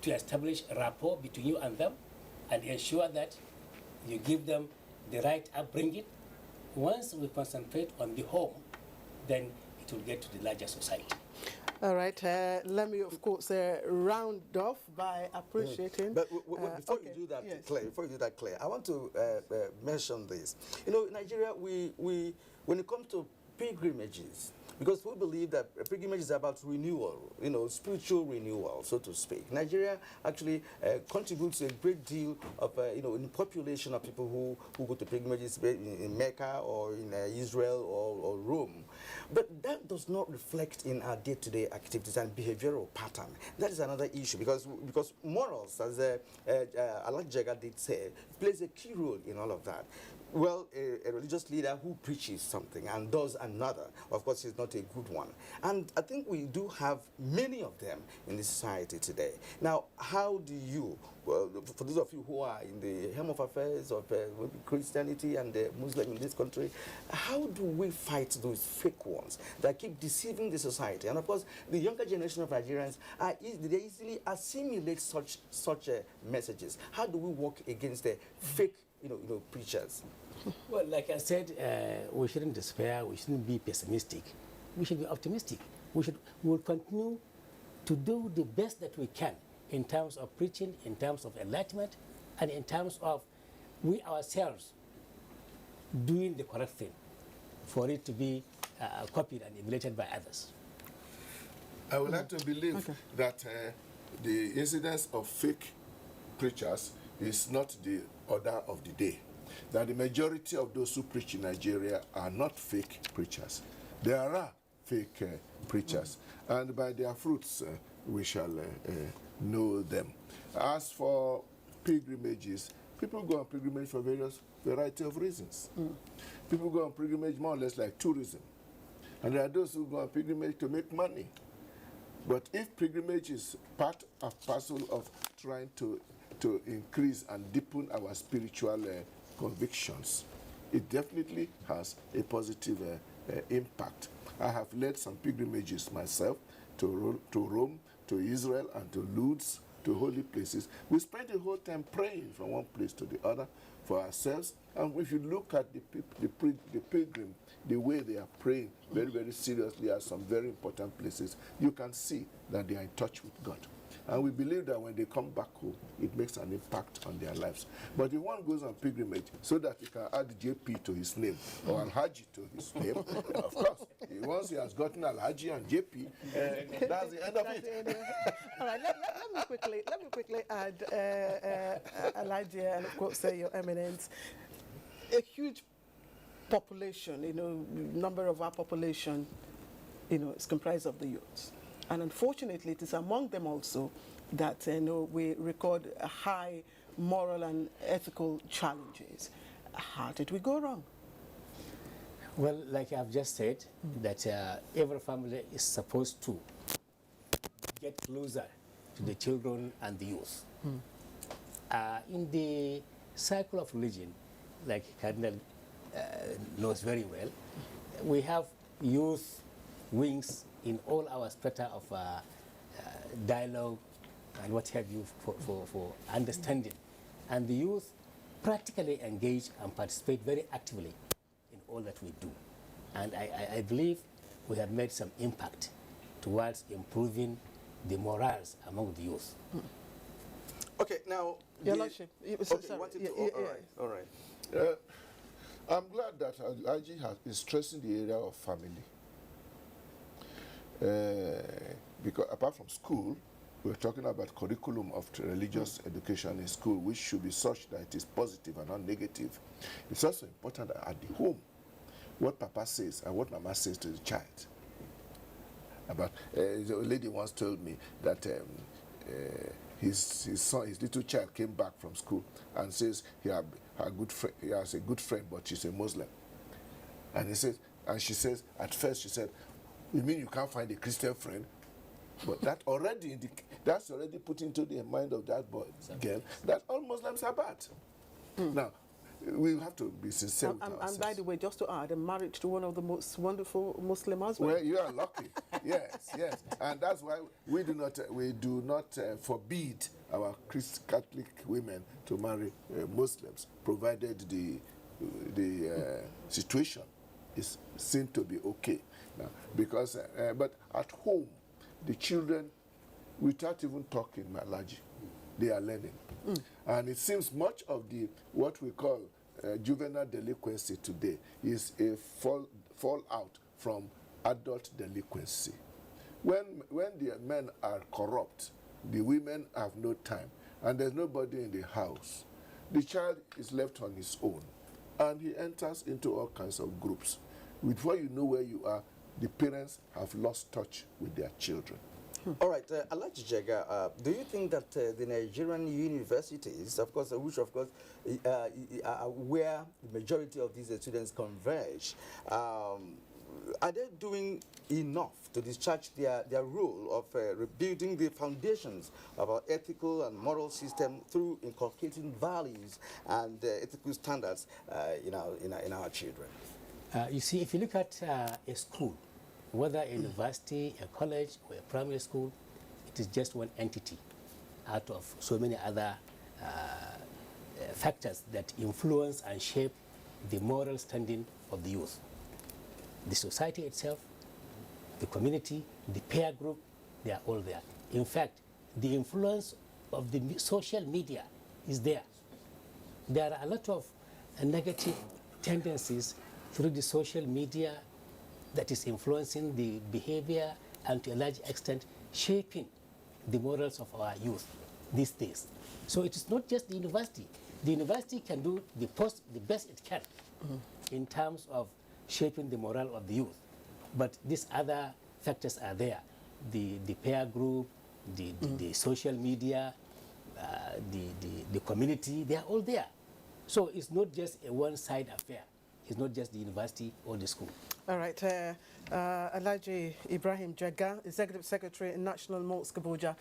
to establish a rapport between you and them and ensure that you give them the right upbringing? Once we concentrate on the home, then it will get to the larger society. All right, let me, of course, round off by appreciating... But before you do that, yes. Claire, I want to mention this. You know, in Nigeria, when it comes to pilgrimages, because we believe that pilgrimage is about renewal, you know, spiritual renewal, so to speak. Nigeria actually contributes a great deal of, you know, in the population of people who go to pilgrimages in Mecca or in Israel or Rome. But that does not reflect in our day-to-day activities and behavioral pattern. That is another issue because morals, as Alhaji Jega did say, plays a key role in all of that. Well, a religious leader who preaches something and does another, of course, is not a good one. And I think we do have many of them in this society today. Now, how do you, well, for those of you who are in the helm of affairs of Christianity and Muslim in this country, how do we fight those fake ones that keep deceiving the society? And of course, the younger generation of Nigerians, they easily assimilate such messages. How do we work against the fake preachers? Well, like I said, we shouldn't despair, we shouldn't be pessimistic, we should be optimistic. We will continue to do the best that we can in terms of preaching, in terms of enlightenment, and in terms of we ourselves doing the correct thing for it to be copied and emulated by others. I would like to believe that the incidence of fake preachers is not the order of the day. That the majority of those who preach in Nigeria are not fake preachers. There are fake preachers, and by their fruits we shall know them. As for pilgrimages, people go on pilgrimage for various variety of reasons. People go on pilgrimage more or less like tourism, and there are those who go on pilgrimage to make money. But if pilgrimage is part and parcel of trying to increase and deepen our spiritual convictions, it definitely has a positive impact. I have led some pilgrimages myself to Rome, to Israel, and to Lourdes, to holy places. We spend the whole time praying from one place to the other for ourselves. And if you look at the pilgrim, the way they are praying very, very seriously at some very important places, you can see that they are in touch with God. And we believe that when they come back home, it makes an impact on their lives. But if one goes on pilgrimage so that he can add JP to his name or Alhaji to his name, of course, once he has gotten Alhaji and JP, that's the end of it. All right, let me quickly add, Alhaji, and of course, Your Eminence, a huge population, number of our population, is comprised of the youths. And unfortunately, it is among them also that we record high moral and ethical challenges. How did we go wrong? Well, like I've just said, that every family is supposed to get closer to the children and the youth. In the cycle of religion, like Cardinal knows very well, we have youth wings in all our strata of dialogue and what have you for understanding. And the youth practically engage and participate very actively in all that we do. And I believe we have made some impact towards improving the morals among the youth. Okay, now... All right. I'm glad that Alhaji is stressing the area of family. Because apart from school, we're talking about curriculum of religious education in school, which should be such that it is positive and not negative. It's also important that at the home, what Papa says and what Mama says to the child. About the lady once told me that his little child came back from school and says he has a good friend, but she's a Muslim. And she says, at first she said, "You mean you can't find a Christian friend?" But that's already put into the mind of that girl that all Muslims are bad. Now, we have to be sincere with ourselves. And by the way, just to add, I'm married to one of the most wonderful Muslim husbands. Well, you are lucky. Yes. And that's why we do not forbid our Catholic women to marry Muslims, provided the situation is seen to be okay. Now, because but at home, the children, without even talking Malaji, they are learning. And it seems much of what we call juvenile delinquency today is a fallout from adult delinquency. When the men are corrupt, the women have no time, and there's nobody in the house, the child is left on his own, and he enters into all kinds of groups. Before you know where you are, the parents have lost touch with their children. All right, Alhaji Jega, do you think that the Nigerian universities, of course, which of course are where the majority of these students converge, are they doing enough to discharge their role of rebuilding the foundations of our ethical and moral system through inculcating values and ethical standards in our children? You see, if you look at a school, whether a university, a college, or a primary school, it is just one entity out of so many other factors that influence and shape the moral standing of the youth. The society itself, the community, the peer group, they are all there. In fact, the influence of the social media is there. There are a lot of negative tendencies through the social media that is influencing the behavior and to a large extent shaping the morals of our youth these days. So it is not just the university. The university can do the best it can in terms of shaping the morale of the youth. But these other factors are there. The peer group, the social media, the community, they are all there. So it's not just a one-side affair. It's not just the university or the school. All right. Alhaji Ibrahim Jaga, Executive Secretary in National Mosque Abuja,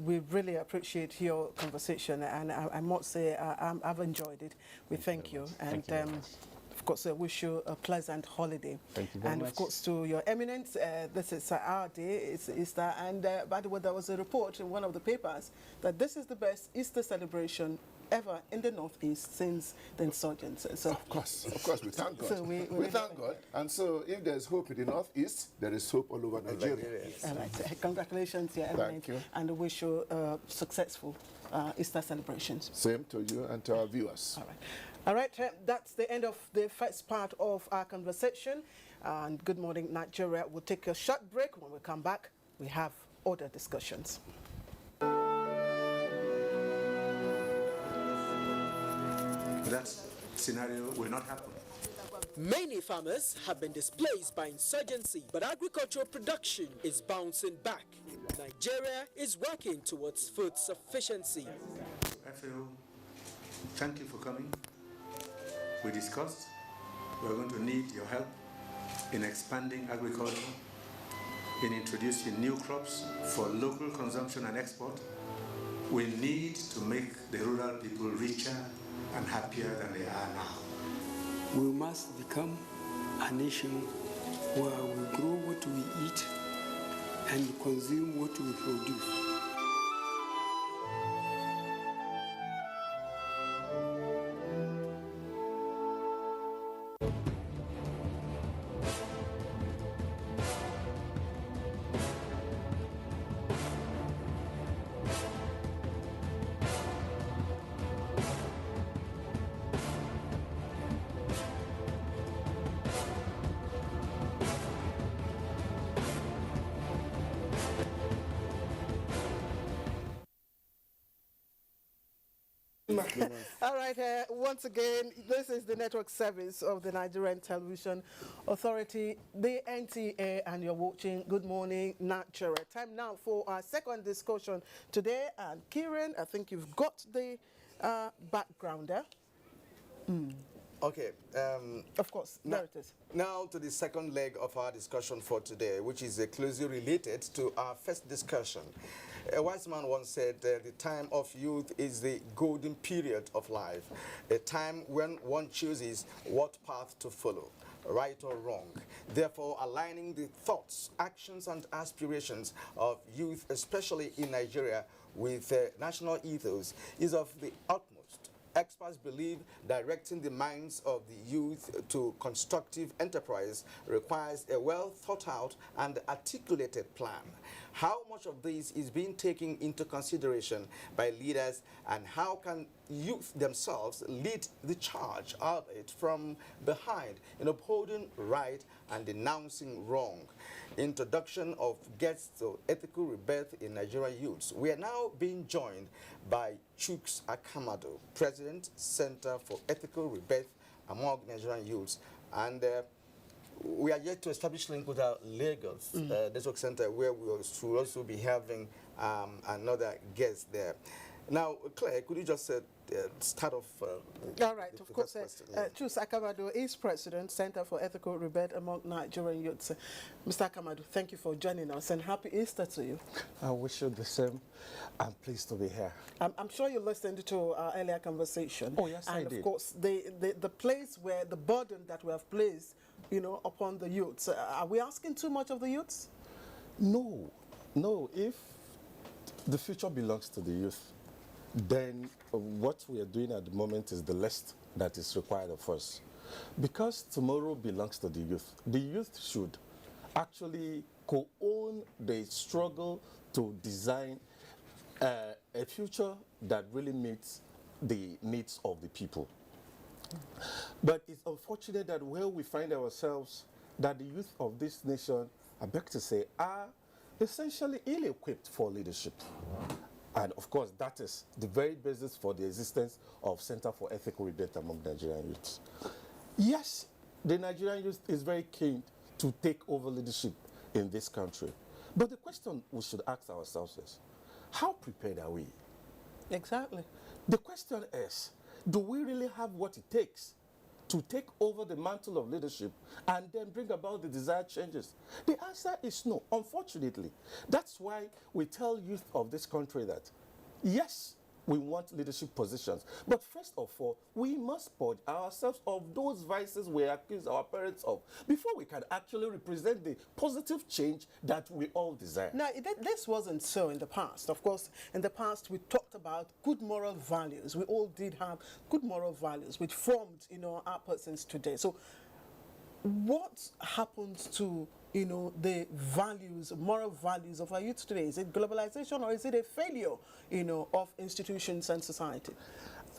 we really appreciate your conversation, and I must say I've enjoyed it. We thank you. And of course, I wish you a pleasant holiday. Thank you very much. And of course, to your eminence, this is our day, it's Easter. And by the way, there was a report in one of the papers that this is the best Easter celebration ever in the Northeast since the insurgents. So of course, we thank God. So we thank God. And so if there's hope in the Northeast, there is hope all over Nigeria. All right. Congratulations, your eminence. Thank you. And I wish you successful Easter celebrations. Same to you and to our viewers. All right. All right, that's the end of the first part of our conversation. And Good Morning Nigeria. We'll take a short break. When we come back, we have other discussions. That scenario will not happen. Many farmers have been displaced by insurgency, but agricultural production is bouncing back. Nigeria is working towards food sufficiency. FAO, thank you for coming. We discussed we're going to need your help in expanding agriculture, in introducing new crops for local consumption and export. We need to make the rural people richer and happier than they are now. We must become a nation where we grow what we eat and consume what we produce. All right, once again, this is the network service of the Nigerian Television Authority, the NTA, and you're watching Good Morning Nigeria. Time now for our second discussion today. And Kieran, I think you've got the background there. Okay. Of course, there it is. Now to the second leg of our discussion for today, which is closely related to our first discussion. A wise man once said, the time of youth is the golden period of life, a time when one chooses what path to follow, right or wrong. Therefore, aligning the thoughts, actions, and aspirations of youth, especially in Nigeria, with national ethos is of the utmost. Experts believe directing the minds of the youth to constructive enterprise requires a well thought out and articulated plan. How much of this is being taken into consideration by leaders, and how can youth themselves lead the charge, albeit from behind, in upholding right and denouncing wrong? Introduction of guests to ethical rebirth in Nigerian youths. We are now being joined by Chuks Akamado, President, Center for Ethical Rebirth among Nigerian youths, and we are yet to establish link with our Lagos Network Center, where we will also be having another guest there. Now, Claire, could you just start off? All right, of course. Chuks Akamado is President, Center for Ethical Rebirth among Nigerian youths. Mr. Akamado, thank you for joining us, and happy Easter to you. I wish you the same. I'm pleased to be here. I'm sure you listened to our earlier conversation. Oh, yes, I did. And of course, the place where the burden that we have placed, upon the youths, are we asking too much of the youths? No. If the future belongs to the youth, then what we are doing at the moment is the least that is required of us. Because tomorrow belongs to the youth. The youth should actually co-own the struggle to design a future that really meets the needs of the people. But it's unfortunate that where we find ourselves, that the youth of this nation, I beg to say, are essentially ill-equipped for leadership. And of course, that is the very basis for the existence of Center for Ethical Rebirth among Nigerian youths. Yes, the Nigerian youth is very keen to take over leadership in this country. But the question we should ask ourselves is, how prepared are we? Exactly. The question is, do we really have what it takes to take over the mantle of leadership and then bring about the desired changes? The answer is no, unfortunately. That's why we tell youth of this country that, yes, we want leadership positions, but first of all, we must purge ourselves of those vices we accuse our parents of before we can actually represent the positive change that we all desire. Now, this wasn't so in the past. Of course, in the past, we talked about good moral values. We all did have good moral values, which formed, our persons today. So what happens to the values, moral values of our youth today? Is it globalization, or is it a failure, of institutions and society?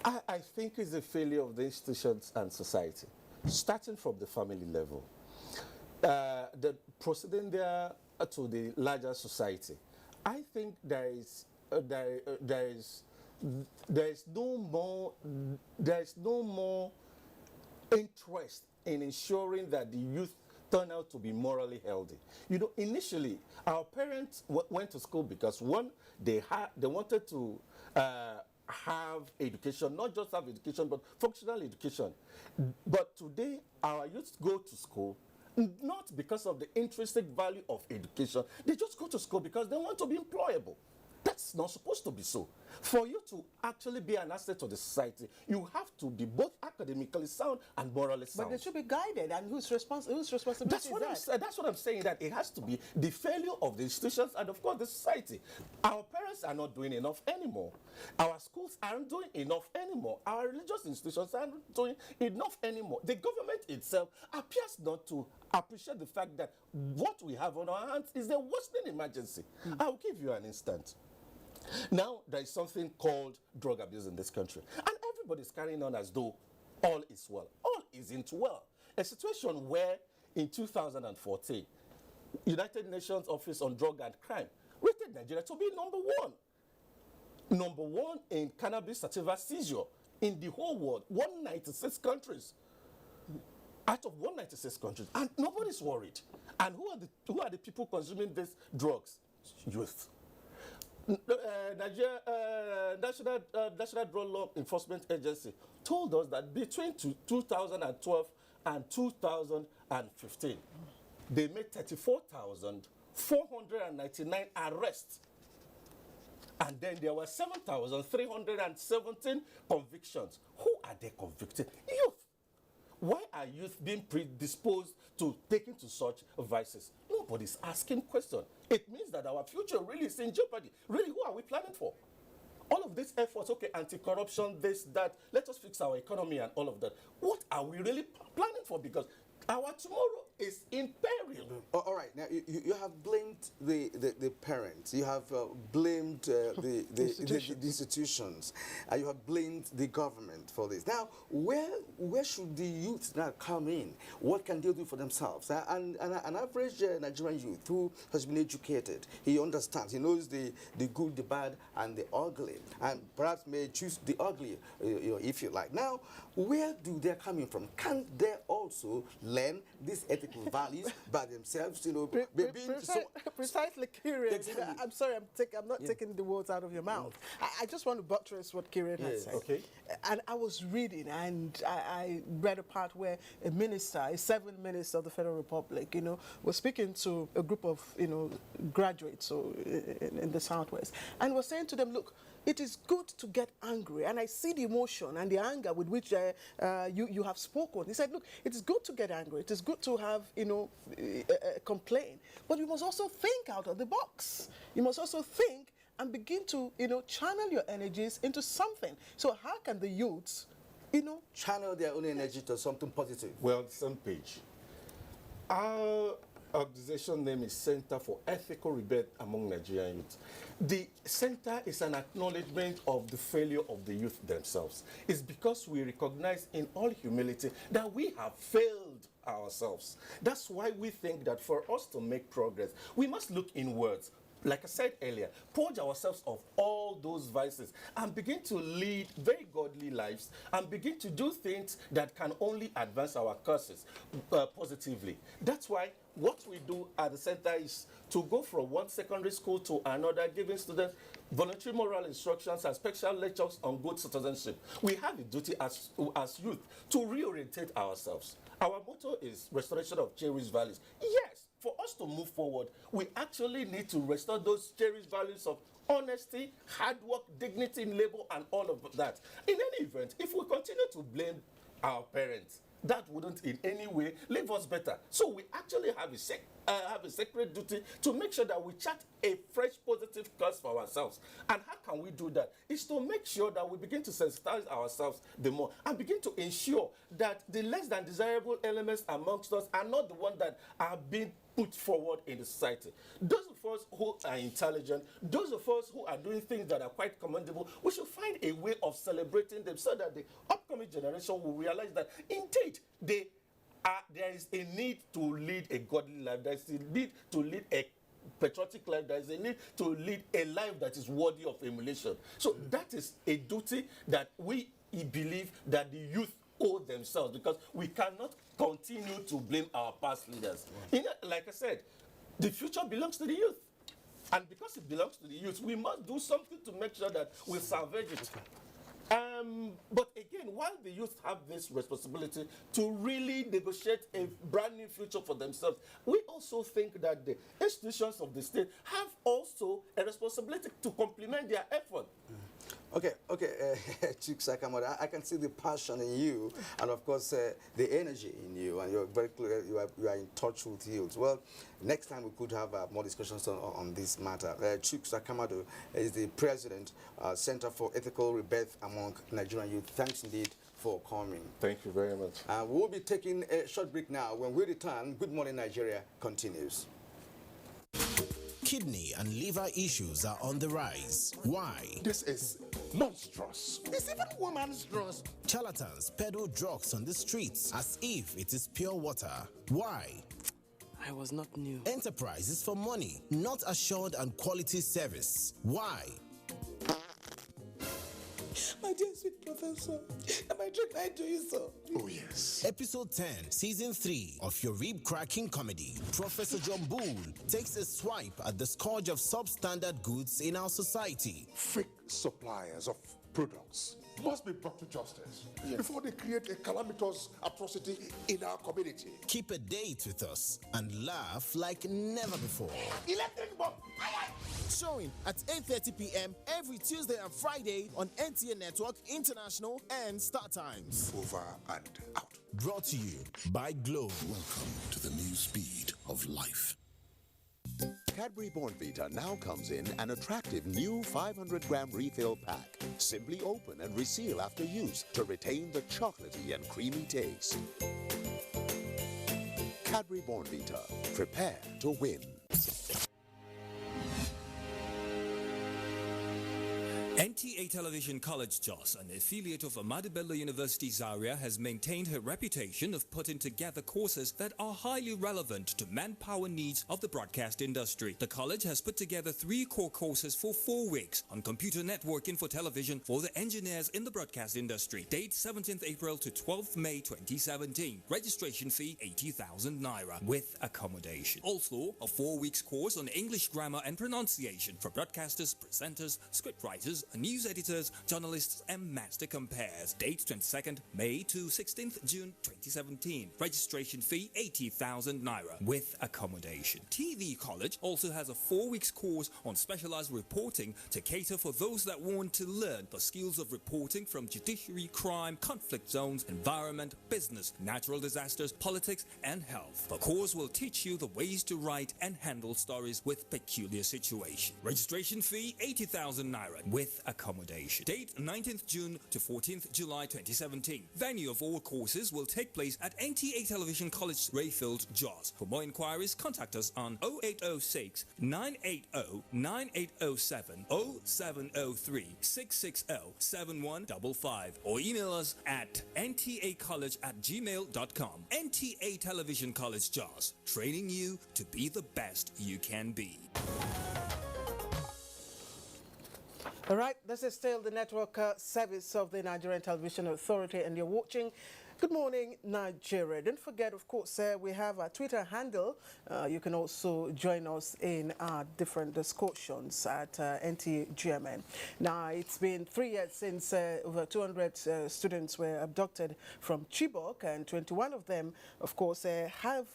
I think it's a failure of the institutions and society, starting from the family level. Proceeding there to the larger society. I think there is no more interest in ensuring that the youth turn out to be morally healthy. Initially, our parents went to school because, one, they wanted to have education, not just have education, but functional education. But today, our youth go to school not because of the intrinsic value of education. They just go to school because they want to be employable. That's not supposed to be so. For you to actually be an asset to the society, you have to be both academically sound and morally sound. But they should be guided, and whose responsibility is that? That's what I'm saying, that it has to be the failure of the institutions and, of course, the society. Our parents are not doing enough anymore. Our schools aren't doing enough anymore. Our religious institutions aren't doing enough anymore. The government itself appears not to appreciate the fact that what we have on our hands is a worsening emergency. I'll give you an instance. Now, there is something called drug abuse in this country, and everybody's carrying on as though all is well. All isn't well. A situation where in 2014, United Nations Office on Drug and Crime rated Nigeria to be number one in cannabis sativa seizure in the whole world, 196 countries. Out of 196 countries, and nobody's worried. And who are the people consuming these drugs? Youth. National Drug Law Enforcement Agency told us that between 2012 and 2015, they made 34,499 arrests. And then there were 7,317 convictions. Who are they convicted? Youth. Why are youth being predisposed to taking to such vices? Nobody's asking questions. It means that our future really is in jeopardy. Really, who are we planning for? All of these efforts, okay, anti-corruption, this, that, let us fix our economy and all of that. What are we really planning for? Because our tomorrow is in peril. All right, now you have blamed the parents, you have blamed the institutions, and you have blamed the government for this. Now, where should the youth now come in? What can they do for themselves? And an average Nigerian youth who has been educated, he understands, he knows the good, the bad, and the ugly, and perhaps may choose the ugly, if you like. Now, where do they come in from? Can they also learn these ethical values by themselves? Precisely, Kieran. Exactly. I'm sorry, I'm not taking the words out of your mouth. I just want to buttress what Kieran has said. Okay. And I was reading, and I read a part where a seventh minister of the Federal Republic, was speaking to a group of, graduates in the Southwest, and was saying to them, look, it is good to get angry, and I see the emotion and the anger with which you have spoken. He said, look, it is good to get angry. It is good to have, complain. But you must also think out of the box. You must also think and begin to, channel your energies into something. So how can the youths, channel their own energy to something positive? Well, same page. Our organization name is Center for Ethical Rebirth Among Nigerian Youth. The center is an acknowledgement of the failure of the youth themselves. It's because we recognize in all humility that we have failed ourselves. That's why we think that for us to make progress, we must look inwards. Like I said earlier, purge ourselves of all those vices and begin to lead very godly lives and begin to do things that can only advance our causes positively. That's why what we do at the center is to go from one secondary school to another, giving students voluntary moral instructions and special lectures on good citizenship. We have a duty as youth to reorientate ourselves. Our motto is restoration of cherished values. Yes, for us to move forward, we actually need to restore those cherished values of honesty, hard work, dignity in labor, and all of that. In any event, if we continue to blame our parents, that wouldn't in any way leave us better. So we actually have a sacred duty to make sure that we chart a fresh positive course for ourselves. And how can we do that? It's to make sure that we begin to sensitize ourselves the more and begin to ensure that the less than desirable elements amongst us are not the ones that are being put forward in the society. Those of us who are intelligent, those of us who are doing things that are quite commendable, we should find a way of celebrating them so that the upcoming generation will realize that indeed there is a need to lead a godly life. There is a need to lead a patriotic life. There is a need to lead a life that is worthy of emulation. So that is a duty that we believe that the youth owe themselves, because we cannot continue to blame our past leaders. Like I said, the future belongs to the youth. And because it belongs to the youth, we must do something to make sure that we salvage it. But again, while the youth have this responsibility to really negotiate a brand new future for themselves, we also think that the institutions of the state have also a responsibility to complement their effort. Okay, Chief Sakamoto, I can see the passion in you, and of course the energy in you, and you're very clear. You are in touch with youth. Well, next time we could have more discussions on this matter. Chief Sakamoto is the president, Center for Ethical Rebirth Among Nigerian Youth. Thanks indeed for coming. Thank you very much. We'll be taking a short break now. When we return, Good Morning Nigeria continues. Kidney and liver issues are on the rise. Why? This is monstrous. It's even womanstrous. Charlatans peddle drugs on the streets as if it is pure water. Why? I was not new. Enterprise is for money, not assured and quality service. Why? My dear sweet professor, am I trying to you so? Oh, yes. Episode 10, Season 3 of your rib-cracking comedy. Professor John Bull takes a swipe at the scourge of substandard goods in our society. Fake suppliers of products must be brought to justice before they create a calamitous atrocity in our community. Keep a date with us and laugh like never before. Electric bomb! Showing at 8:30 p.m. every Tuesday and Friday on NTA Network International and Star Times. Over and out. Brought to you by Glow. Welcome to the new speed of life. Cadbury Bournvita now comes in an attractive new 500-gram refill pack. Simply open and reseal after use to retain the chocolatey and creamy taste. Cadbury Bournvita. Prepare to win. NTA Television College Jos, an affiliate of Ahmadu Bello University Zaria, has maintained her reputation of putting together courses that are highly relevant to manpower needs of the broadcast industry. The college has put together 3 core courses for 4 weeks on computer networking for television for the engineers in the broadcast industry. Date 17th April to 12th May 2017. Registration fee 80,000 naira with accommodation. Also, a 4 weeks course on English grammar and pronunciation for broadcasters, presenters, scriptwriters, news editors, journalists, and master compares. Date 22nd May to 16th June 2017. Registration fee 80,000 naira with accommodation. TV College also has a 4 weeks course on specialized reporting to cater for those that want to learn the skills of reporting from judiciary, crime, conflict zones, environment, business, natural disasters, politics, and health. The course will teach you the ways to write and handle stories with peculiar situations. Registration fee 80,000 naira with accommodation. accommodation. Date 19th June to 14th July 2017. Venue of all courses will take place at NTA Television College, Rayfield, Jos. For more inquiries, contact us on 0806 980 9807 0703 660 7155 or email us at ntacollege@gmail.com. NTA Television College, Jos, training you to be the best you can be. All right, this is still the network service of the Nigerian Television Authority, and you're watching Good Morning Nigeria. Don't forget, of course, we have a Twitter handle. You can also join us in our different discussions at NTA GMN. Now, it's been 3 years since over 200 students were abducted from Chibok, and 21 of them, of course, have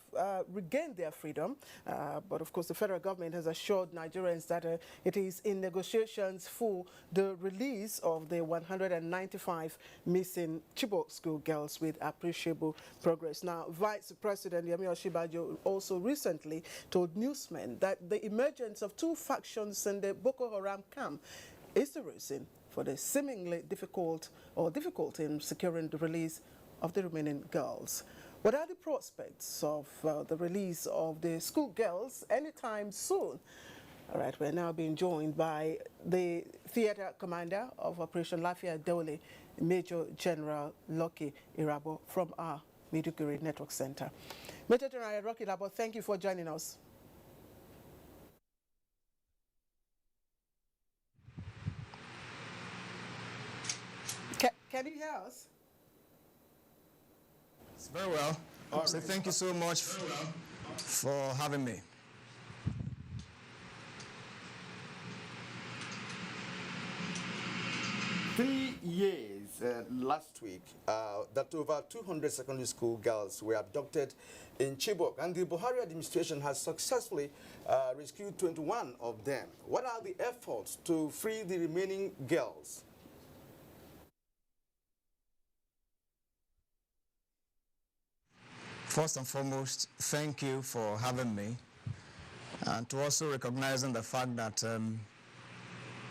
regained their freedom. But, of course, the federal government has assured Nigerians that it is in negotiations for the release of the 195 missing Chibok school girls with appreciable progress. Now, Vice President Yemi Osinbajo also recently told newsmen that the emergence of two factions in the Boko Haram camp is the reason for the seemingly difficulty in securing the release of the remaining girls. What are the prospects of the release of the schoolgirls anytime soon? All right, we're now being joined by the theater commander of Operation Lafia Dole, Major General Lucky Irabo from our Maiduguri Network Center. Major General Lucky Irabo, thank you for joining us. Can you hear us? It's very well. So thank you so much for having me. Last week that over 200 secondary school girls were abducted in Chibok, and the Buhari administration has successfully rescued 21 of them. What are the efforts to free the remaining girls? First and foremost, thank you for having me, and to also recognizing the fact that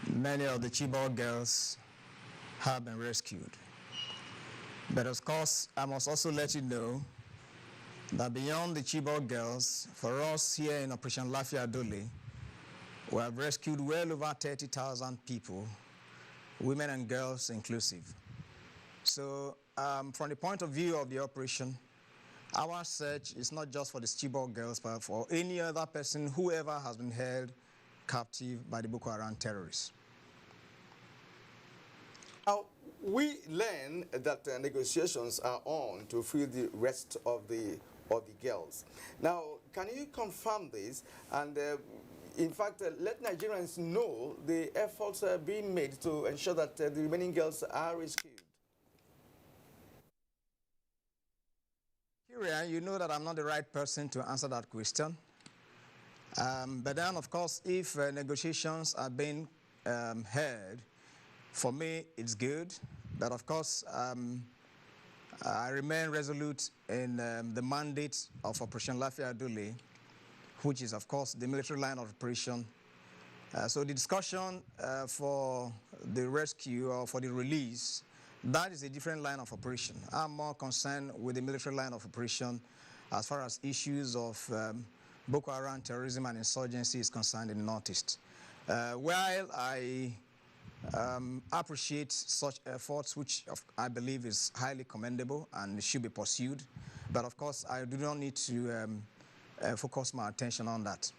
many of the Chibok girls have been rescued. But of course, I must also let you know that beyond the Chibok girls, for us here in Operation Lafia Dole, we have rescued well over 30,000 people, women and girls inclusive. So from the point of view of the operation, our search is not just for the Chibok girls, but for any other person, whoever has been held captive by the Boko Haram terrorists. Now, we learn that negotiations are on to free the rest of the girls. Now, can you confirm this? And in fact, let Nigerians know the efforts are being made to ensure that the remaining girls are rescued. You know that I'm not the right person to answer that question. But then, of course, if negotiations are being held, for me, it's good. But of course, I remain resolute in the mandate of Operation Lafia Dole, which is, of course, the military line of operation. So the discussion for the rescue or for the release, that is a different line of operation. I'm more concerned with the military line of operation as far as issues of Boko Haram terrorism and insurgency is concerned in the Northeast. While I appreciate such efforts, which I believe is highly commendable and should be pursued, but of course I do not need to focus my attention on that.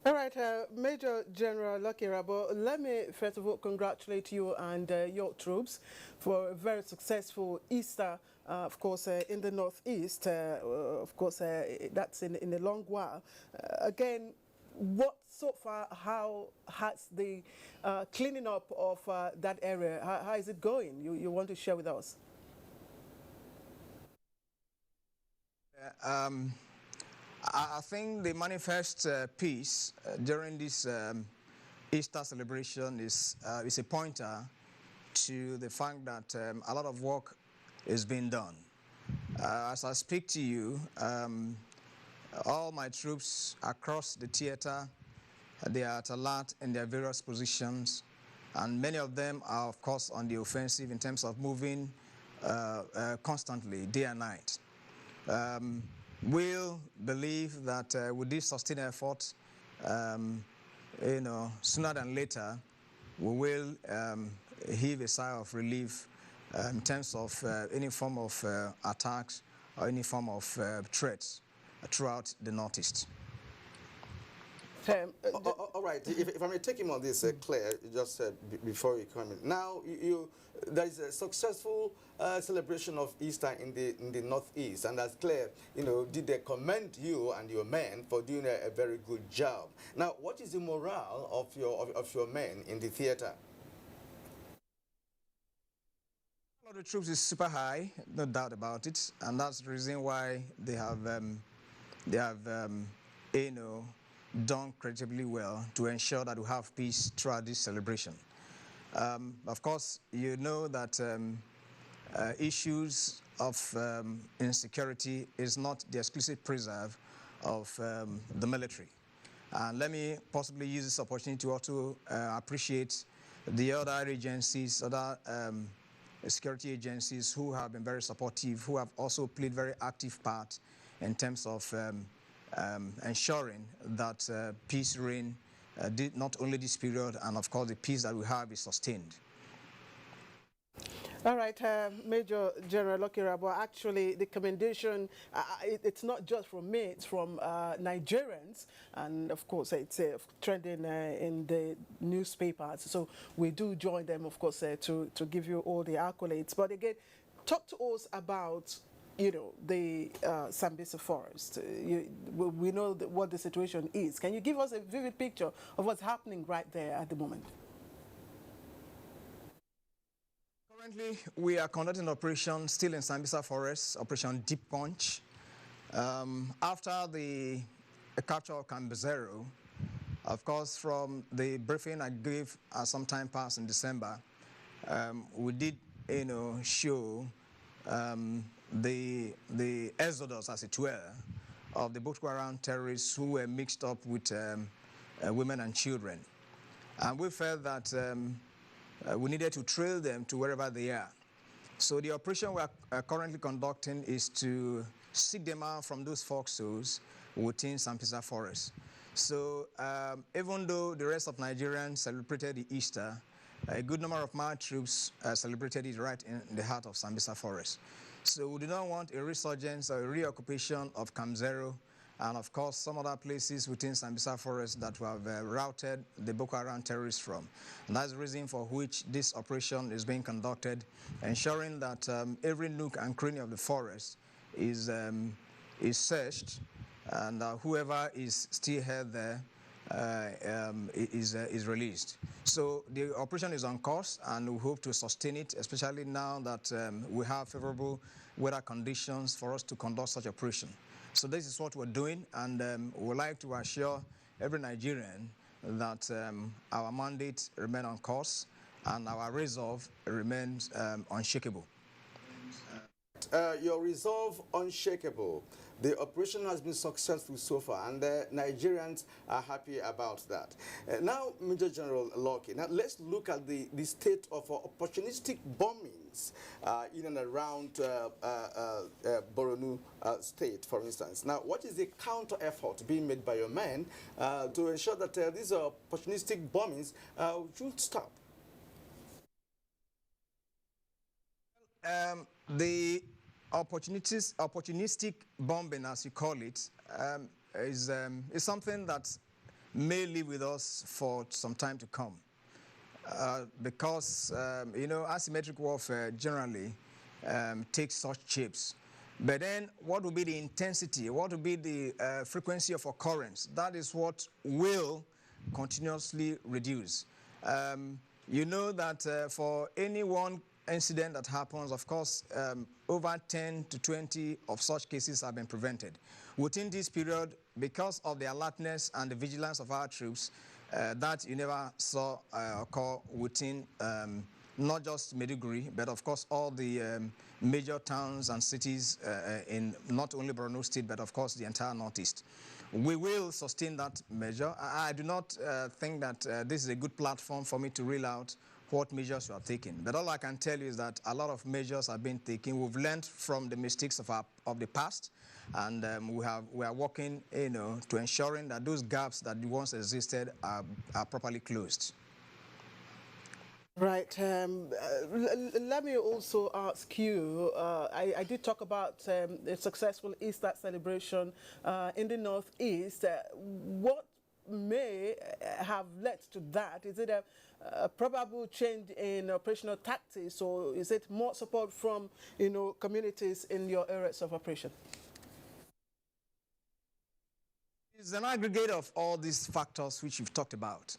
All right, Major General Lucky Irabo, let me first of all congratulate you and your troops for a very successful Easter, of course, in the Northeast. Of course, that's in a long while. Again, what so far, how has the cleaning up of that area, how is it going? You want to share with us? I think the manifest peace during this Easter celebration is a pointer to the fact that a lot of work is being done. As I speak to you, all my troops across the theater, they are at alert in their various positions, And many of them are, of course, on the offensive in terms of moving constantly, day and night. We'll believe that with this sustained effort, sooner than later, we will heave a sigh of relief in terms of any form of attacks or any form of threats throughout the Northeast. All right, if I may take him on this, Claire, just before you come in. Now, there is a successful celebration of Easter in the Northeast, and as Claire, did they commend you and your men for doing a very good job. Now, what is the morale of your men in the theater? The troops is super high, no doubt about it, and that's the reason why they have done creditably well to ensure that we have peace throughout this celebration. Of course, you know that issues of insecurity is not the exclusive preserve of the military. And let me possibly use this opportunity to also appreciate the other agencies, other security agencies who have been very supportive, who have also played very active part in terms of ensuring that peace reign not only this period, and of course the peace that we have is sustained. All right, Major General Lokirabo, actually the commendation, it's not just from me, it's from Nigerians, and of course it's trending in the newspapers, so we do join them, of course, to give you all the accolades. But again, talk to us about the Sambisa forest. We know what the situation is. Can you give us a vivid picture of what's happening right there at the moment? Currently, we are conducting operation still in Sambisa forest, Operation Deep Punch. After the capture of Cambazero, of course, from the briefing I gave some time past in December, we did, show the exodus, as it were, of the Boko Haram terrorists who were mixed up with women and children. And we felt that we needed to trail them to wherever they are. So the operation we are currently conducting is to seek them out from those foxholes within Sambisa forest. So even though the rest of Nigerians celebrated the Easter, a good number of my troops celebrated it right in the heart of Sambisa forest. So we do not want a resurgence or a reoccupation of Cambazero and, of course, some other places within Sambisa forest that we have routed the Boko Haram terrorists from. And that's the reason for which this operation is being conducted, ensuring that every nook and cranny of the forest is searched, and whoever is still held there is released. So the operation is on course, and we hope to sustain it, especially now that we have favorable weather conditions for us to conduct such operation. So this is what we're doing, and we would like to assure every Nigerian that our mandate remains on course and our resolve remains unshakable. Your resolve unshakable. The operation has been successful so far, and the Nigerians are happy about that. Now, Major General Loki, now let's look at the state of opportunistic bombings in and around Borno State, for instance. Now, what is the counter effort being made by your men to ensure that these opportunistic bombings should stop? The opportunistic bombing, as you call it, is something that may live with us for some time to come. Because, asymmetric warfare generally takes such shapes. But then what will be the intensity? What will be the frequency of occurrence? That is what will continuously reduce. You know that for any one incident that happens, of course, over 10 to 20 of such cases have been prevented. Within this period, because of the alertness and the vigilance of our troops, that you never saw occur within not just Maiduguri, but of course all the major towns and cities in not only Borno State, but of course the entire Northeast. We will sustain that measure. I do not think that this is a good platform for me to reel out what measures we are taking. But all I can tell you is that a lot of measures have been taken. We've learned from the mistakes of the past, and we are working, to ensuring that those gaps that once existed are properly closed. Right. Let me also ask you, I did talk about the successful Easter celebration in the Northeast. What may have led to that? Is it a probable change in operational tactics, or is it more support from, communities in your areas of operation? It's an aggregate of all these factors which you've talked about.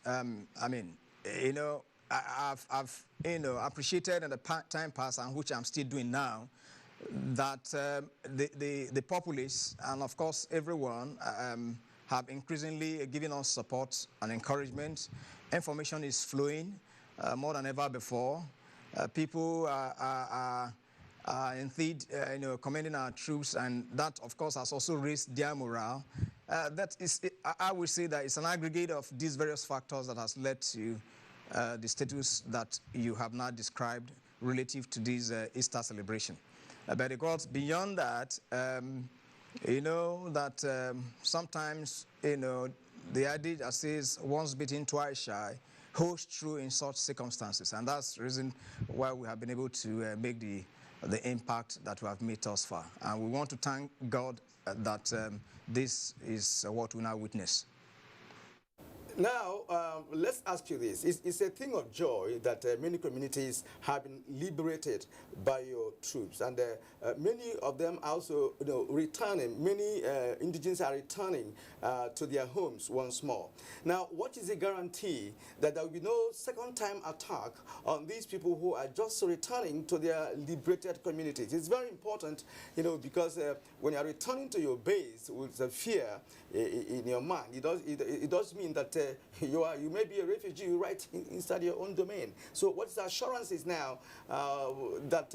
I've appreciated in the time past, and which I'm still doing now, that the populace and of course everyone have increasingly given us support and encouragement. Information is flowing more than ever before. People are indeed, commending our troops, and that of course has also raised their morale. I would say that it's an aggregate of these various factors that has led to the status that you have now described relative to this Easter celebration. But it goes beyond that. Sometimes, the adage that says once bitten, twice shy holds true in such circumstances. And that's the reason why we have been able to make the impact that we have made thus far. And we want to thank God that this is what we now witness. Now, let's ask you this. It's a thing of joy that many communities have been liberated by your troops, and many of them also, returning. Many indigenes are returning to their homes once more. Now, what is the guarantee that there will be no second-time attack on these people who are just returning to their liberated communities? It's very important, because when you are returning to your base with the fear in your mind, it does mean that you may be a refugee right inside your own domain. So what's the assurances now that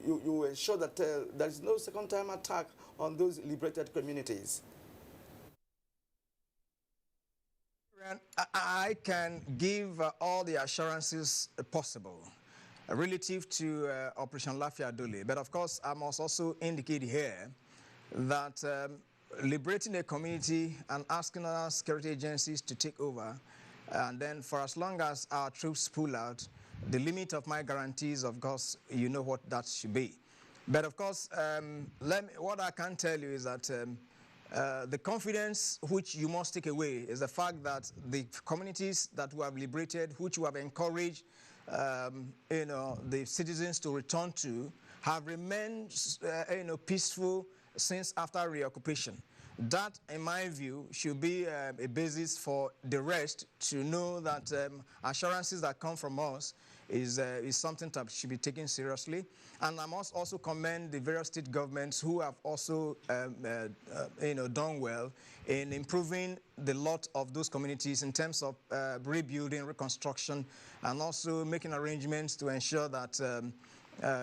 you ensure that there is no second-time attack on those liberated communities? I can give all the assurances possible relative to Operation Lafia Dole. But of course, I must also indicate here that liberating a community and asking other security agencies to take over, and then for as long as our troops pull out, the limit of my guarantees, of course, you know what that should be. But of course, what I can tell you is that the confidence which you must take away is the fact that the communities that we have liberated, which we have encouraged, the citizens to return to, have remained, peaceful since after reoccupation. That, in my view, should be a basis for the rest to know that assurances that come from us is something that should be taken seriously. And I must also commend the various state governments who have also done well in improving the lot of those communities in terms of rebuilding, reconstruction, and also making arrangements to ensure that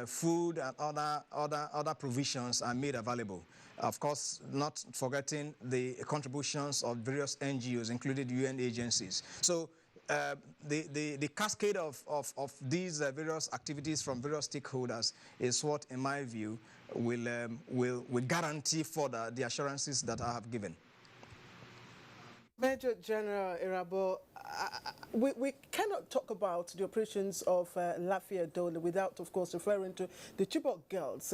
food and other provisions are made available. Of course, not forgetting the contributions of various NGOs, including UN agencies. So the cascade of these various activities from various stakeholders is what, in my view, will guarantee further the assurances that I have given. Major General Irabo, we cannot talk about the operations of Lafia Dole without, of course, referring to the Chibok girls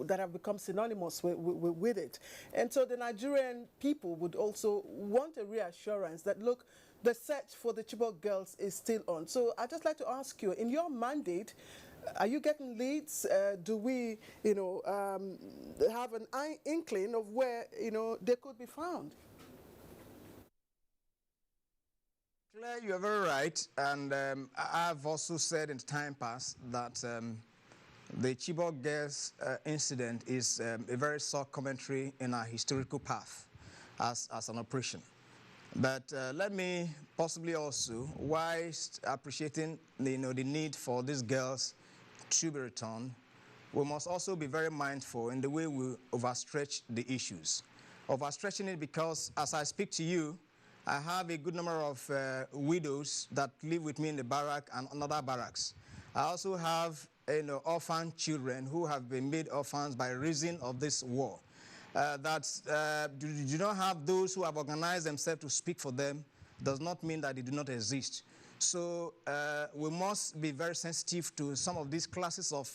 that have become synonymous with it. And so the Nigerian people would also want a reassurance that, look, the search for the Chibok girls is still on. So I'd just like to ask you, in your mandate, are you getting leads? Do we, have an inkling of where, they could be found? Claire, you are very right, and I've also said in time past that the Chibok girls incident is a very soft commentary in our historical path as an operation. But let me possibly also, whilst appreciating the need for these girls to be returned, we must also be very mindful in the way we overstretch the issues. Overstretching it because, as I speak to you, I have a good number of widows that live with me in the barrack and another barracks. I also have orphan children who have been made orphans by reason of this war. Do not have those who have organized themselves to speak for them does not mean that they do not exist. So we must be very sensitive to some of these classes of,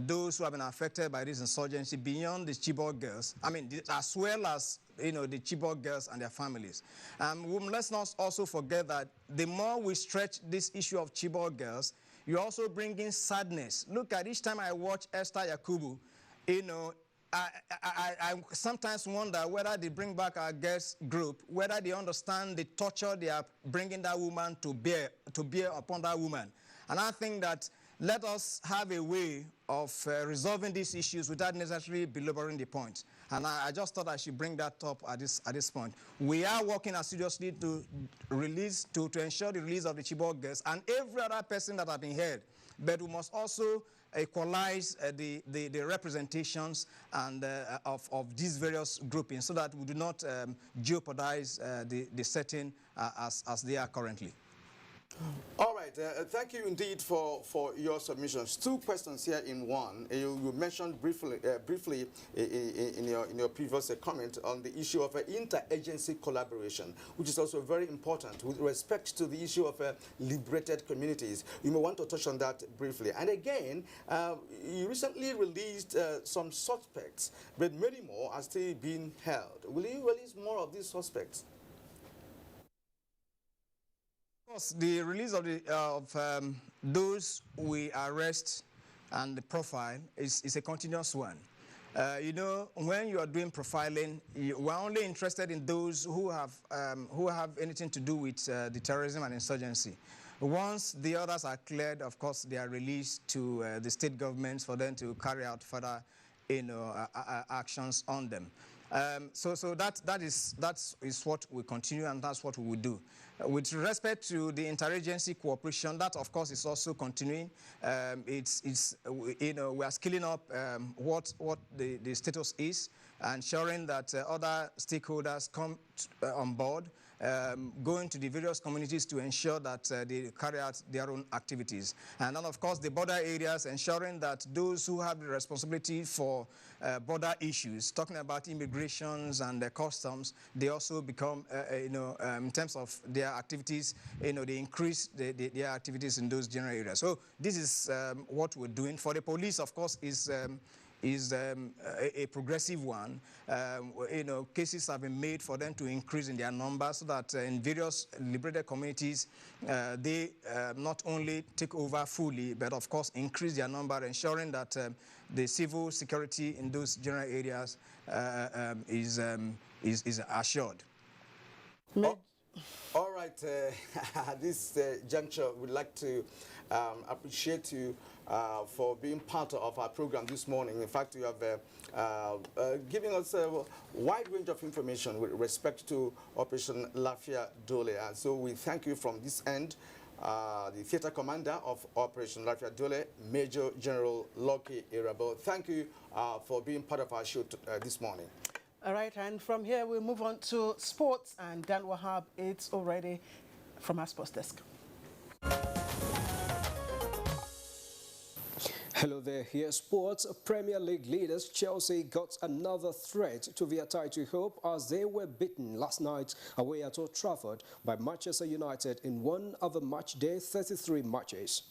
those who have been affected by this insurgency beyond the Chibok girls, as well as the Chibok girls and their families. Let's not also forget that the more we stretch this issue of Chibok girls, you also bring in sadness. Look at each time I watch Esther Yakubu, I sometimes wonder whether they bring back our girls group, whether they understand the torture they are bringing that woman to bear upon that woman. And I think that let us have a way of resolving these issues without necessarily belaboring the point. And I just thought I should bring that up at this point. We are working assiduously to ensure the release of the Chibok girls and every other person that have been held. But we must also equalize the representations and of these various groupings so that we do not jeopardize the setting as they are currently. All right, thank you indeed for your submissions. Two questions here in one. You mentioned briefly in your previous comment on the issue of interagency collaboration, which is also very important with respect to the issue of liberated communities. You may want to touch on that briefly. And again, you recently released some suspects, but many more are still being held. Will you release more of these suspects? Of course, the release of those we arrest and the profile is a continuous one. When you are doing profiling, we're only interested in those who have anything to do with the terrorism and insurgency. Once the others are cleared, of course, they are released to the state governments for them to carry out further actions on them. So that is what we continue, and that's what we will do. With respect to the interagency cooperation, that of course is also continuing. We are scaling up what the status is, ensuring that other stakeholders come on board, going to the various communities to ensure that they carry out their own activities. And then, of course, the border areas, ensuring that those who have the responsibility for border issues, talking about immigrations and customs, they also become, in terms of their activities, they increase their activities in those general areas. So this is what we're doing. For the police, of course, is a progressive one. Cases have been made for them to increase in their numbers so that in various liberated communities, they not only take over fully, but of course increase their number, ensuring that the civil security in those general areas is assured. All right, at this juncture, we'd like to appreciate you for being part of our program this morning. In fact, you have given us a wide range of information with respect to Operation Lafia Dole. And so we thank you from this end, the theater commander of Operation Lafia Dole, Major General Lucky Irabo. Thank you for being part of our show this morning. All right, and from here we move on to sports, and Dan Wahab is already from our sports desk. Hello there, here sports. Premier League leaders Chelsea got another threat to their title hope as they were beaten last night away at Old Trafford by Manchester United in one of the match day 33 matches.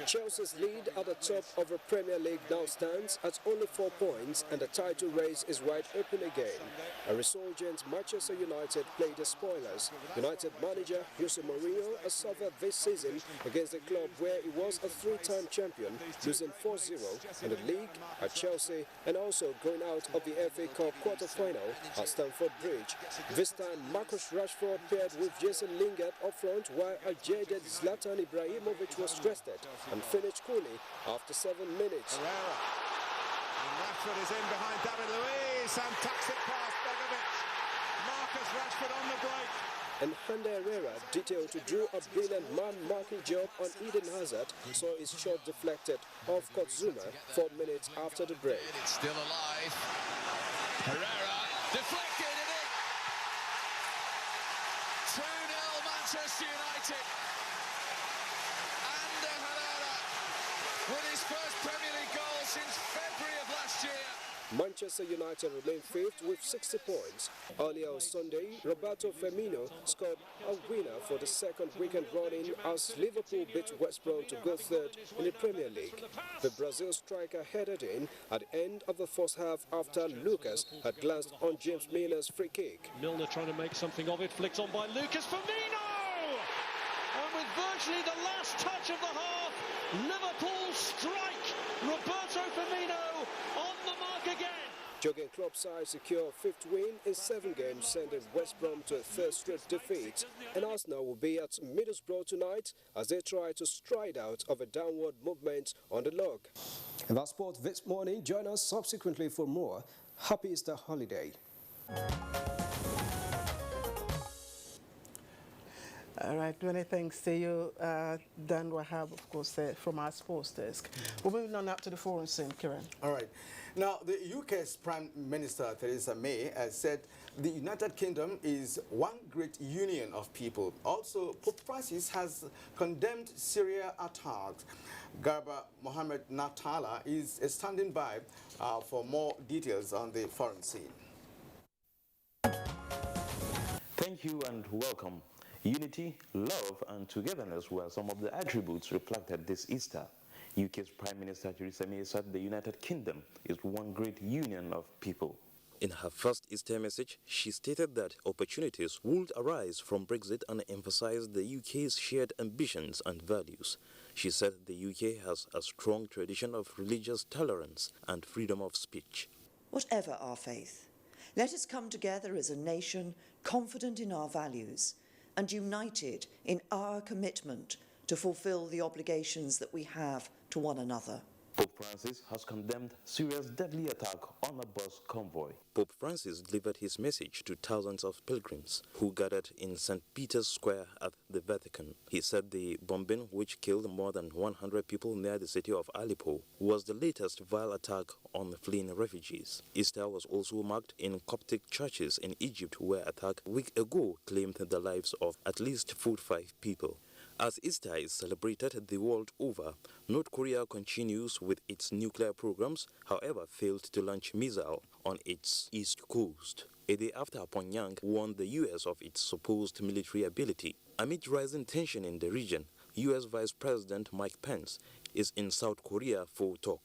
Chelsea's lead at the top of the Premier League now stands at only 4 points, and the title race is wide open again. A resurgent Manchester United played the spoilers. United manager Jose Mourinho has suffered this season against the club where he was a 3-time champion, losing 4-0 in the league at Chelsea and also going out of the FA Cup quarter-final at Stamford Bridge. This time, Marcus Rashford paired with Jason Lingard up front, while a jaded Zlatan Ibrahimovic was rested and finished coolly after 7 minutes. Rashford is in behind David Luiz, fantastic pass, Begovic. Marcus Rashford on the break, and Handa Herrera, detailed to do a brilliant man-marking job on Eden Hazard, saw his shot deflected off Kotzuma 4 minutes after the break. It's still alive. Herrera deflected it in. 2-0 Manchester United. And Herrera with his first Premier League goal since February of last year. Manchester United remain fifth with 60 points. Earlier on Sunday, Roberto Firmino scored a winner for the second weekend running as Liverpool beat West Brom to go third in the Premier League. The Brazil striker headed in at the end of the first half after Lucas had glanced on James Milner's free kick. Milner trying to make something of it, flicked on by Lucas. Firmino! And with virtually the last touch of the half, Liverpool strike Roberto Firmino on the mark again. Jurgen Klopp's side secure a fifth win in 7 games, sending West Brom to a third straight defeat. And Arsenal will be at Middlesbrough tonight as they try to stride out of a downward movement on the log. And that's sport this morning. Join us subsequently for more. Happy Easter holiday. All right, many thanks to you, Dan Wahab, of course, from our sports desk. We're moving on up to the foreign scene, Kiran. All right. Now, the UK's Prime Minister, Theresa May, has said the United Kingdom is one great union of people. Also, Pope Francis has condemned Syria attacks. Garba Mohammed Natala is standing by for more details on the foreign scene. Thank you and welcome. Unity, love and togetherness were some of the attributes reflected this Easter. UK's Prime Minister Theresa May said the United Kingdom is one great union of people. In her first Easter message, she stated that opportunities would arise from Brexit and emphasized the UK's shared ambitions and values. She said the UK has a strong tradition of religious tolerance and freedom of speech. Whatever our faith, let us come together as a nation confident in our values and united in our commitment to fulfill the obligations that we have to one another. Pope Francis has condemned Syria's deadly attack on a bus convoy. Pope Francis delivered his message to thousands of pilgrims who gathered in St. Peter's Square at the Vatican. He said the bombing, which killed more than 100 people near the city of Aleppo, was the latest vile attack on fleeing refugees. Easter was also marked in Coptic churches in Egypt, where attack a week ago claimed the lives of at least 45 people. As Easter is celebrated the world over, North Korea continues with its nuclear programs, however failed to launch missile on its east coast, a day after Pyongyang warned the U.S. of its supposed military ability. Amid rising tension in the region, U.S. Vice President Mike Pence is in South Korea for talks.